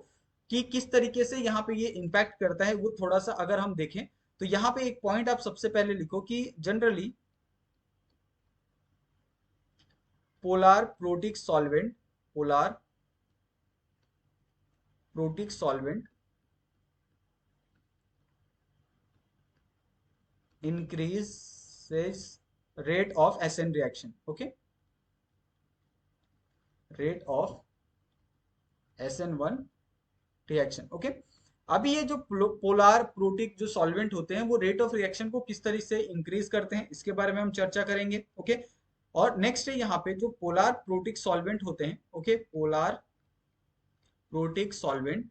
कि किस तरीके से यहाँ पे ये इम्पैक्ट करता है वो थोड़ा सा अगर हम देखें तो यहाँ पे एक पॉइंट आप सबसे पहले लिखो कि generally polar protic solvent, polar protic solvent increases rate of SN reaction, okay, rate of SN1 reaction, okay. अभी ये जो पोलार प्रोटिक जो सॉल्वेंट होते हैं वो रेट ऑफ रिएक्शन को किस तरह से इंक्रीज करते हैं इसके बारे में हम चर्चा करेंगे, ओके। और नेक्स्ट है यहाँ पे जो पोलार प्रोटिक सॉल्वेंट होते हैं, ओके, पोलार प्रोटिक सॉल्वेंट,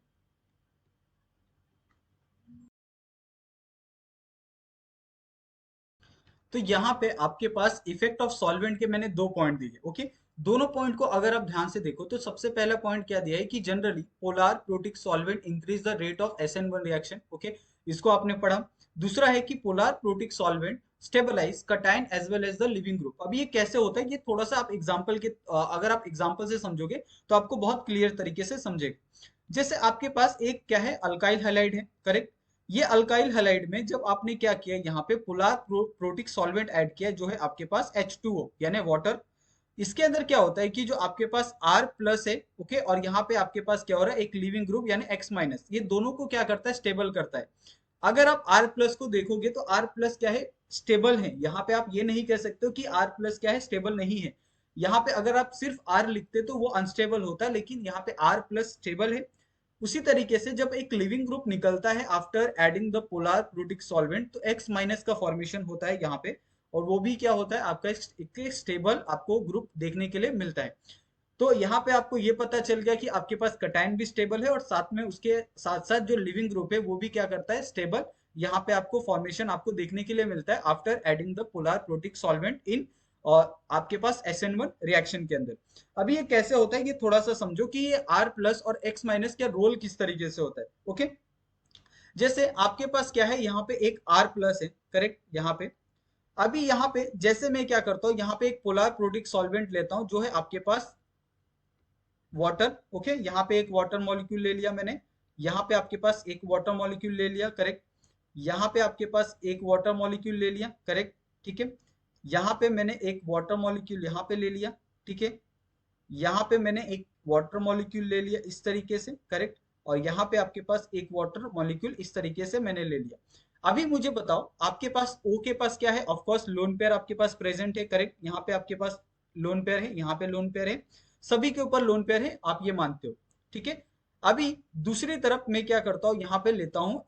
तो यहाँ पे आपके पास इफेक्ट ऑफ सॉल्वेंट के मैंने दो पॉइंट दिए, ओके। दोनों पॉइंट को अगर आप ध्यान से देखो तो सबसे पहला पॉइंट क्या दिया है कि generally polar protic solvent increase the rate of SN1 reaction, okay, इसको आपने पढ़ा। दूसरा है कि polar protic solvent stabilise cation as well as the living group. अब ये कैसे होता है, ये थोड़ा सा आप एग्जांपल के अगर आप एग्जांपल से समझोगे तो आपको बहुत क्लियर तरीके से समझेगा। जैसे आपके पास एक क्या है, अल्काइल हैलाइड है, करेक्ट। ये अल्काइल हैलाइड में जब आपने क्या किया, यहाँ पे पोलार प्रोटिक सॉल्वेंट ऐड किया जो है आपके पास H2O यानी वाटर। इसके अंदर क्या होता है कि जो आपके पास R प्लस है, ओके, और यहाँ पे आपके पास क्या हो रहा है, एक लिविंग ग्रुप यानी X माइनस, ये दोनों को क्या करता है, स्टेबल करता है। अगर आप R प्लस को देखोगे तो R प्लस क्या है, स्टेबल है। यहाँ पे आप ये नहीं कह सकते हो कि R प्लस क्या है, स्टेबल नहीं है। यहाँ पे अगर आप सिर्फ R लिखते तो वो अनस्टेबल होता, लेकिन यहाँ पे R प्लस स्टेबल है। उसी तरीके से जब एक लिविंग ग्रुप निकलता है after adding the polar protic solvent तो X माइनस का फॉर्मेशन होता है यहाँ पे, और वो भी क्या होता है, आपका एक स्टेबल आपको ग्रुप देखने के लिए मिलता है। तो यहाँ पे आपको ये पता चल गया कि आपके पास कटायन भी स्टेबल है और साथ में उसके साथ साथ जो लिविंग ग्रुप है वो भी क्या करता है, स्टेबल। यहाँ पे आपको फॉर्मेशन आपको देखने के लिए मिलता है after adding the polar protic solvent in, और आपके पास SN1 रिएक्शन के अंदर। अभी ये कैसे होता है, ये थोड़ा सा समझो कि ये R प्लस और X माइनस का रोल किस तरीके से होता है, ओके। जैसे आपके पास क्या है, यहाँ पे एक R प्लस है, करेक्ट, यहाँ पे। अभी यहाँ पे जैसे मैं क्या करता हूँ, यहाँ पे एक पोलार प्रोटिक सॉल्वेंट लेता हूँ जो है आपके पास वाटर, ओके। यहाँ पे एक वाटर मॉलिक्यूल ले लिया मैंने, यहाँ पे आपके पास एक वाटर मॉलिक्यूल ले लिया, करेक्ट। यहाँ पे आपके पास एक वाटर मॉलिक्यूल ले लिया, करेक्ट, ठीक है। यहाँ पे मैंने एक वाटर मॉलिक्यूल यहाँ पे ले लिया, ठीक है। यहाँ पे मैंने एक वाटर मॉलिक्यूल ले लिया इस तरीके से, करेक्ट। और यहाँ पे आपके पास एक वाटर मॉलिक्यूल इस तरीके से मैंने ले लिया। अभी मुझे बताओ आपके पास O के पास क्या है, ऑफ कोर्स लोन पेयर आपके पास प्रेजेंट है, करेक्ट। यहाँ पे आपके पास लोन पेयर है, यहाँ पे लोन पेयर है, सभी के ऊपर लोन पेयर है, आप ये मानते हो, ठीक है। अभी दूसरी तरफ मैं क्या करता हूँ, यहाँ पे लेता हूँ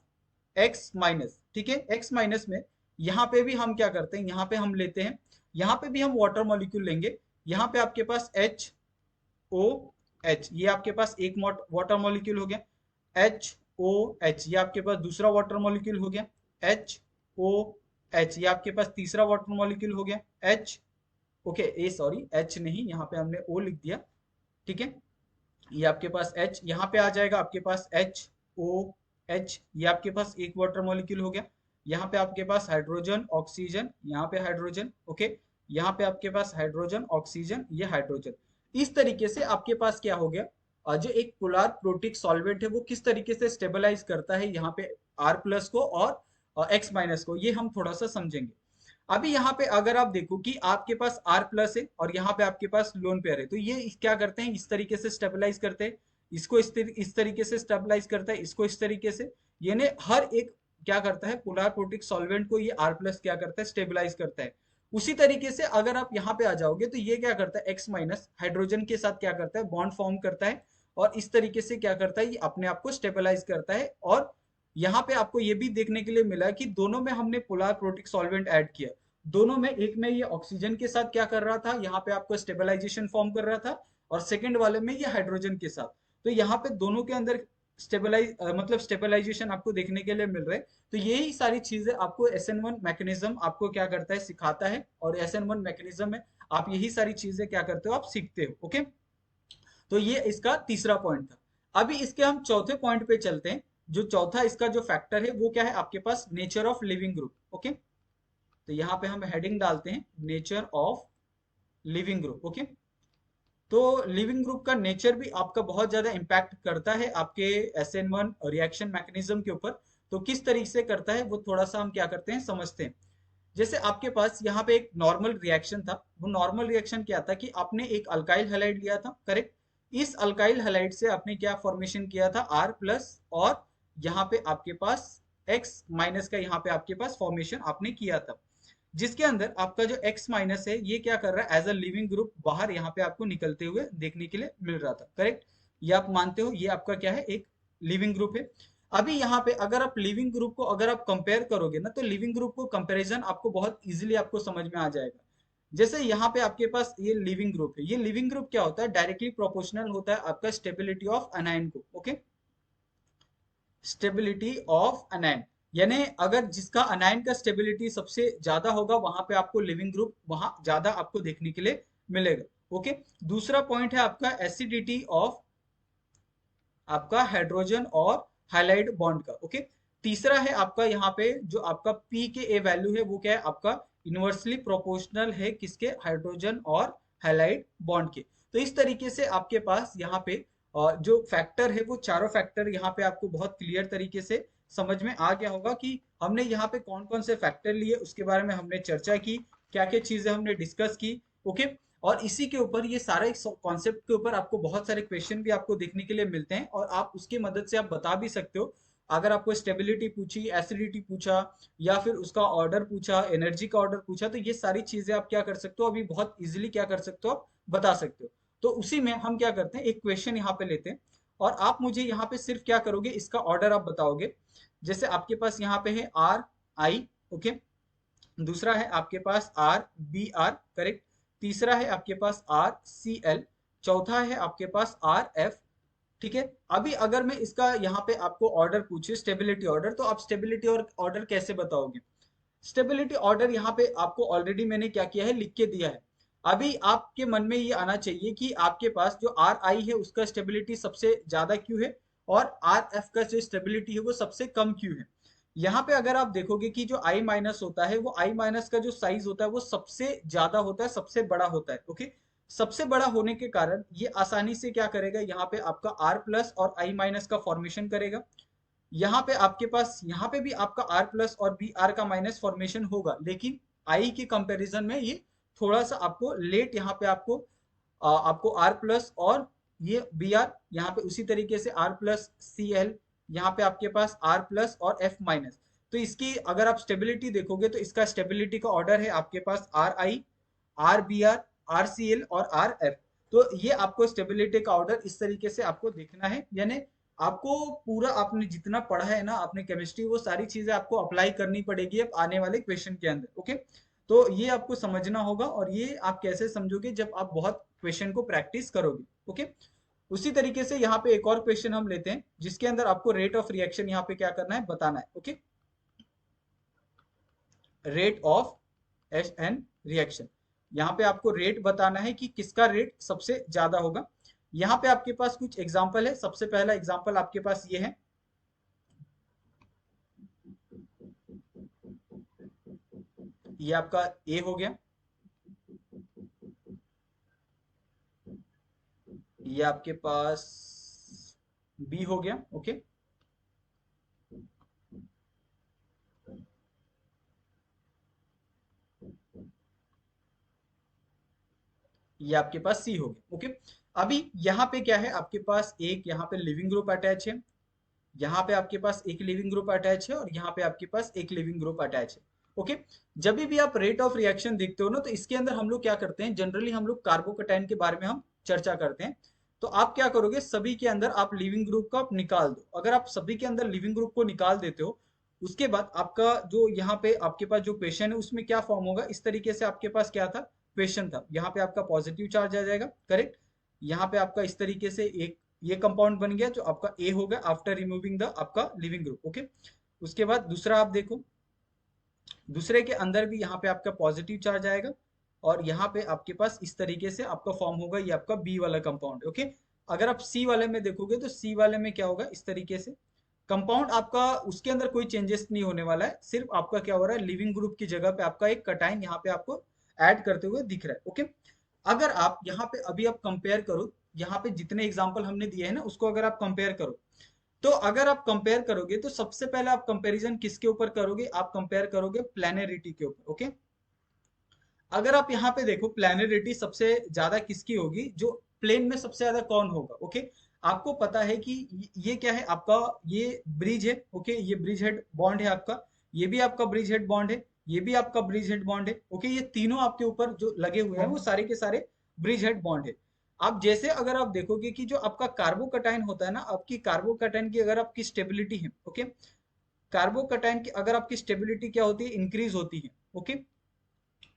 X माइनस, ठीक है। X माइनस में यहाँ पे भी हम क्या करते हैं, यहाँ पे हम लेते हैं, यहाँ पे भी हम वाटर मॉलिक्यूल लेंगे। यहाँ पे आपके पास HOH, ये आपके पास एक वाटर मॉलिक्यूल हो गया। HOH, ये आपके पास दूसरा वाटर मॉलिक्यूल हो गया। HOH, ये आपके पास तीसरा वाटर मॉलिक्यूल हो गया। H, ओके, ए सॉरी H नहीं, यहाँ पे हमने O लिख दिया, ठीक है। ये आपके पास H, यहाँ पे आ जाएगा आपके पास HOH, ये आपके पास एक वाटर मॉलिक्यूल हो गया। यहाँ पे आपके पास हाइड्रोजन ऑक्सीजन, यहाँ पे हाइड्रोजन, ओके। यहाँ पे आपके पास हाइड्रोजन ऑक्सीजन, ये हाइड्रोजन। इस तरीके से आपके पास क्या हो गया, जो एक पोलार प्रोटिक सॉल्वेंट है वो किस तरीके से स्टेबलाइज करता है यहाँ पे R प्लस को और X माइनस को, ये हम थोड़ा सा समझेंगे। अभी यहाँ पे अगर आप देखो कि आपके पास R प्लस है और यहाँ पे आपके पास लोन पेयर है, तो ये क्या करते हैं, इस तरीके से स्टेबलाइज करते हैं। इसको इस तरीके से स्टेबलाइज करता है, इसको इस तरीके से, यानी हर एक क्या करता है, पोलर प्रोटिक सॉल्वेंट को ये R प्लस क्या करता है, स्टेबलाइज करता है। उसी तरीके से अगर आप यहाँ पे आ जाओगे तो ये क्या करता है, X माइनस हाइड्रोजन के साथ क्या करता है, बॉन्ड फॉर्म करता है, और इस तरीके से क्या करता है, ये अपने आप को स्टेबलाइज करता है। और यहाँ पे आपको ये भी देखने के लिए मिला कि दोनों में हमने पोलर प्रोटिक सॉल्वेंट ऐड किया। दोनों में, एक में ये ऑक्सीजन के साथ क्या कर रहा था, यहाँ पे आपको स्टेबलाइजेशन फॉर्म कर रहा था, और सेकंड वाले में ये हाइड्रोजन के साथ। तो यहाँ पे दोनों के अंदर मतलब स्टेबलाइजेशन आपको देखने के लिए मिल रहा है। तो यही सारी चीजें आपको SN1 मैकेनिज्म आपको क्या करता है, सिखाता है, और SN1 मैकेनिज्म में आप यही सारी चीजें क्या करते हो, आप सीखते हो, ओके। तो ये इसका तीसरा पॉइंट था। अभी इसके हम चौथे पॉइंट पे चलते हैं। जो चौथा इसका जो फैक्टर है वो क्या है, आपके पास nature of living group, okay. तो यहाँ पे हम हेडिंग डालते हैं nature of living group. Okay, तो लिविंग ग्रुप का नेचर भी आपका बहुत ज्यादा इम्पैक्ट करता है आपके SN1 रिएक्शन मैकेनिज्म के ऊपर। तो किस तरीके से करता है वो थोड़ा सा हम क्या करते हैं समझते हैं। जैसे आपके पास यहाँ पे एक नॉर्मल रिएक्शन था, वो नॉर्मल रिएक्शन क्या था कि आपने एक अल्काइल हैलाइड लिया था, करेक्ट। इस अल्काइल हैलाइड से आपने क्या फॉर्मेशन किया था, R प्लस, और यहाँ पे आपके पास X माइनस का यहाँ पे आपके पास फॉर्मेशन आपने किया था, जिसके अंदर आपका जो X माइनस है ये क्या कर रहा है, एज अ लिविंग ग्रुप बाहर यहाँ पे आपको निकलते हुए देखने के लिए मिल रहा था, करेक्ट। ये आप मानते हो ये आपका क्या है, एक लिविंग ग्रुप है। अभी यहाँ पे अगर आप लिविंग ग्रुप को अगर आप कंपेयर करोगे ना, तो लिविंग ग्रुप को कंपैरिजन आपको बहुत इजीली आपको समझ में आ जाएगा। जैसे यहाँ पे आपके पास ये लिविंग ग्रुप है, ये लिविंग ग्रुप क्या होता है, डायरेक्टली प्रोपोर्शनल होता है आपका स्टेबिलिटी ऑफ अनायन को। ओके, स्टेबिलिटी ऑफ अनायन, यानी अगर जिसका अनायन का स्टेबिलिटी सबसे ज्यादा होगा वहां पे आपको लिविंग ग्रुप वहां ज्यादा आपको देखने के लिए मिलेगा। ओके, दूसरा पॉइंट है आपका एसिडिटी ऑफ आपका हाइड्रोजन और हाइलाइड बॉन्ड का। ओके, तीसरा है आपका यहाँ पे जो आपका पी के ए वैल्यू है वो क्या है आपका इनवर्सली प्रोपोर्शनल है किसके, हाइड्रोजन और हाइलाइड बॉन्ड के। तो इस तरीके से आपके पास यहाँ पे जो फैक्टर है वो चारों फैक्टर यहाँ पे आपको बहुत क्लियर तरीके से समझ में आ गया होगा कि हमने यहाँ पे कौन कौन से फैक्टर लिए उसके बारे में हमने चर्चा की, क्या क्या चीजें हमने डिस्कस की। ओके, और इसी के ऊपर ये सारे कॉन्सेप्ट के ऊपर आपको बहुत सारे क्वेश्चन भी आपको देखने के लिए मिलते हैं, और आप उसकी मदद से आप बता भी सकते हो। अगर आपको स्टेबिलिटी पूछी, एसिडिटी पूछा, या फिर उसका ऑर्डर पूछा, एनर्जी का ऑर्डर पूछा, तो ये सारी चीजें आप क्या कर सकते हो, अभी बहुत इजीली क्या कर सकते हो, आप बता सकते हो। तो उसी में हम क्या करते हैं, एक क्वेश्चन यहाँ पे लेते हैं, और आप मुझे यहाँ पे सिर्फ क्या करोगे, इसका ऑर्डर आप बताओगे। जैसे आपके पास यहाँ पे है RI, ओके, दूसरा है आपके पास RBR, करेक्ट, तीसरा है आपके पास RCl, चौथा है आपके पास RF। ठीक है, अभी अगर मैं इसका यहाँ पे आपको ऑर्डर पूछे, स्टेबिलिटी ऑर्डर, तो आप स्टेबिलिटी और ऑर्डर कैसे बताओगे। स्टेबिलिटी ऑर्डर यहाँ पे आपको ऑलरेडी मैंने क्या किया है, लिख के दिया है। अभी आपके मन में ये आना चाहिए कि आपके पास जो RI है उसका स्टेबिलिटी सबसे ज्यादा क्यों है, और RF का जो स्टेबिलिटी है वो सबसे कम क्यों है। यहाँ पे अगर आप देखोगे कि जो I माइनस होता है, वो I माइनस का जो साइज होता है वो सबसे ज्यादा होता है, सबसे बड़ा होता है। ओके, सबसे बड़ा होने के कारण ये आसानी से क्या करेगा, यहाँ पे आपका R प्लस और I माइनस का फॉर्मेशन करेगा। यहाँ पे आपके पास यहाँ पे भी आपका R प्लस और Br का माइनस फॉर्मेशन होगा, लेकिन I के कंपैरिजन में ये थोड़ा सा आपको लेट यहाँ पे आपको R प्लस और ये Br, यहाँ पे उसी तरीके से R प्लस Cl, यहाँ पे आपके पास R प्लस और F माइनस। तो इसकी अगर आप स्टेबिलिटी देखोगे तो इसका स्टेबिलिटी का ऑर्डर है आपके पास RI, RBr, RCl और RF। तो ये आपको स्टेबिलिटी का ऑर्डर इस तरीके से आपको देखना है, यानी आपको पूरा आपने जितना पढ़ा है ना आपने केमिस्ट्री, वो सारी चीजें आपको अप्लाई करनी पड़ेगी अब आने वाले क्वेश्चन के अंदर। ओके, तो ये आपको समझना होगा, और ये आप कैसे समझोगे, जब आप बहुत क्वेश्चन को प्रैक्टिस करोगे। ओके, उसी तरीके से यहाँ पे एक और क्वेश्चन हम लेते हैं, जिसके अंदर आपको रेट ऑफ रिएक्शन यहाँ पे क्या करना है, बताना है। Okay, rate of SN reaction, यहाँ पे आपको रेट बताना है कि किसका रेट सबसे ज्यादा होगा। यहाँ पे आपके पास कुछ एग्जाम्पल है, सबसे पहला एग्जाम्पल आपके पास ये है, ये आपका A हो गया, ये आपके पास B हो गया। ओके, ये आपके पास C हो गया। ओके, अभी यहाँ पे क्या है, आपके पास एक यहाँ पे लिविंग ग्रुप अटैच है, यहाँ पे आपके पास एक लिविंग ग्रुप अटैच है, और यहाँ पे आपके पास एक लिविंग ग्रुप अटैच है। ओके, जब भी आप रेट ऑफ रिएक्शन देखते हो ना, तो इसके अंदर हम लोग क्या करते हैं, जनरली हम लोग कार्बोकैटायन के बारे में हम चर्चा करते हैं। तो आप क्या करोगे, सभी के अंदर आप लिविंग ग्रुप को आप निकाल दो। अगर आप सभी के अंदर लिविंग ग्रुप को निकाल देते हो, उसके बाद आपका जो यहाँ पे आपके पास जो क्वेश्चन है उसमें क्या फॉर्म होगा, इस तरीके से आपके पास क्या था, क्वेश्चन था, यहाँ पे आपका पॉजिटिव चार्ज आ जाएगा, करेक्ट। यहाँ पे आपका इस तरीके से एक ये कंपाउंड बन गया जो आपका ए होगा आफ्टर रिमूविंग द आपका लिविंग ग्रुप। ओके, उसके बाद दूसरा आप देखो, दूसरे के अंदर भी यहाँ पे आपका पॉजिटिव चार्ज आएगा, और यहाँ पे आपके पास इस तरीके से आपका फॉर्म होगा, ये आपका बी वाला कंपाउंड। ओके, अगर आप सी वाले में देखोगे तो सी वाले में क्या होगा, इस तरीके से कंपाउंड आपका, उसके अंदर कोई चेंजेस नहीं होने वाला है, सिर्फ आपका क्या हो रहा है, लिविंग ग्रुप की जगह पे आपका एक कटाइन यहाँ पे आपको ऐड करते हुए दिख रहा है। ओके, अगर आप यहाँ पे अभी आप कंपेयर करो, यहाँ पे जितने एग्जाम्पल हमने दिए हैं ना उसको अगर आप कंपेयर करो, तो अगर आप कंपेयर करोगे तो सबसे पहले आप कंपैरिजन किसके ऊपर करोगे, आप कंपेयर करोगे प्लैनेरिटी के ऊपर। ओके, अगर आप यहाँ पे देखो प्लैनेरिटी सबसे ज्यादा किसकी होगी, जो प्लेन में सबसे ज्यादा कौन होगा। ओके, आपको पता है कि ये क्या है आपका, ये ब्रिज है। ओके, ये ब्रिज हेड बॉन्ड है आपका, ये भी आपका ब्रिज हेड बॉन्ड है, ये भी आपका ब्रिज हेड बॉन्ड है। ओके, ये तीनों आपके ऊपर जो लगे हुए हैं वो सारे के सारे ब्रिज हेड बॉन्ड है। आप जैसे अगर आप देखोगे कि जो आपका कार्बोकटाइन होता है ना, आपकी कार्बोकटाइन की अगर आपकी स्टेबिलिटी है, ओके, कार्बोकटाइन की अगर आपकी स्टेबिलिटी क्या होती है, इंक्रीज होती है। ओके,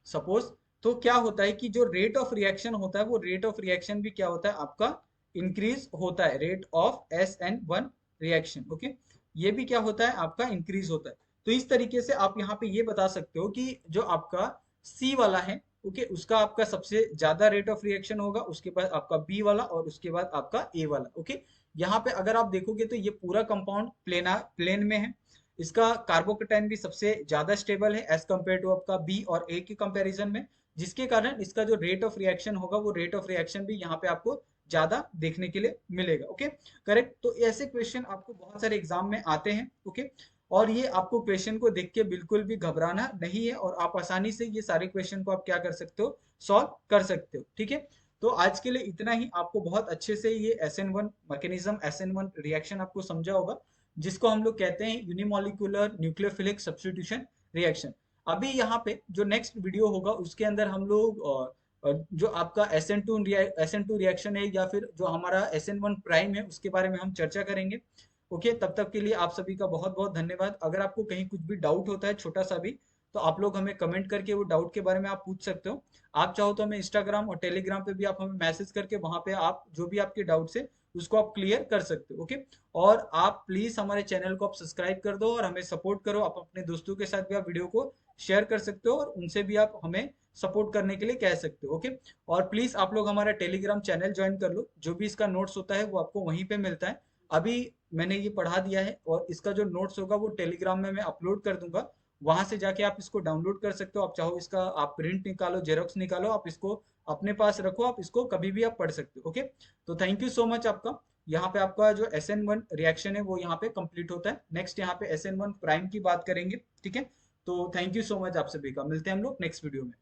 सपोज, तो क्या होता है कि जो रेट ऑफ रिएक्शन होता है वो रेट ऑफ रिएक्शन भी क्या होता है आपका इंक्रीज होता है, rate of SN1 reaction. Okay, ये भी क्या होता है आपका इंक्रीज होता है। तो इस तरीके से आप यहाँ पे ये बता सकते हो कि जो आपका सी वाला है, ओके, उसका आपका सबसे ज्यादा रेट ऑफ रिएक्शन होगा, उसके बाद आपका बी वाला और उसके बाद आपका ए वाला। ओके, यहाँ पे अगर आप देखोगे तो ये पूरा कंपाउंड प्लेन में है, इसका कार्बोकटाइन भी सबसे ज्यादा स्टेबल है एज कम्पेयर टू आपका बी और ए के कंपैरिजन में, जिसके कारण इसका जो रेट ऑफ रिएक्शन होगा वो रेट ऑफ रिएक्शन भी यहाँ पे आपको ज्यादा देखने के लिए मिलेगा। Okay, correct. तो ऐसे क्वेश्चन आपको बहुत सारे एग्जाम में आते हैं। ओके, और ये आपको क्वेश्चन को देख के बिल्कुल भी घबराना नहीं है, और आप आसानी से ये सारे क्वेश्चन को आप क्या कर सकते हो, सॉल्व कर सकते हो। ठीक है, तो आज के लिए इतना ही। आपको बहुत अच्छे से ये SN1 मैकेनिज्म, SN1 रिएक्शन आपको समझा होगा, जिसको हम लोग कहते हैं यूनिमोलिकुलर न्यूक्लियोफिलिक सब्स्टिट्यूशन रिएक्शन। अभी यहाँ पे जो नेक्स्ट वीडियो होगा उसके अंदर हम लोग जो आपका SN2 रिएक्शन है या फिर जो हमारा SN1 प्राइम है उसके बारे में हम चर्चा करेंगे। ओके, तब तक के लिए आप सभी का बहुत बहुत धन्यवाद। अगर आपको कहीं कुछ भी डाउट होता है छोटा सा भी, तो आप लोग हमें कमेंट करके वो डाउट के बारे में आप पूछ सकते हो। आप चाहो तो हमें इंस्टाग्राम और टेलीग्राम पे भी आप हमें मैसेज करके वहां पे आप जो भी आपके डाउट्स है उसको आप क्लियर कर सकते हो। ओके, और आप प्लीज हमारे चैनल को आप सब्सक्राइब कर दो और हमें सपोर्ट करो। आप अपने दोस्तों के साथ भी आप वीडियो को शेयर कर सकते हो और उनसे भी आप हमें सपोर्ट करने के लिए कह सकते हो। ओके, और प्लीज आप लोग हमारा टेलीग्राम चैनल ज्वाइन कर लो, जो भी इसका नोट्स होता है वो आपको वहीं पे मिलता है। अभी मैंने ये पढ़ा दिया है और इसका जो नोट्स होगा वो टेलीग्राम में मैं अपलोड कर दूंगा, वहां से जाके आप इसको डाउनलोड कर सकते हो। आप चाहो इसका आप प्रिंट निकालो, जेरोक्स निकालो, आप इसको अपने पास रखो, आप इसको कभी भी आप पढ़ सकते हो। ओके, तो थैंक यू सो मच आपका। यहाँ पे आपका जो SN1 रिएक्शन है वो यहाँ पे कंप्लीट होता है। नेक्स्ट यहाँ पे SN1 प्राइम की बात करेंगे। ठीक है, तो थैंक यू सो मच आप सभी का, मिलते हैं हम लोग नेक्स्ट वीडियो में।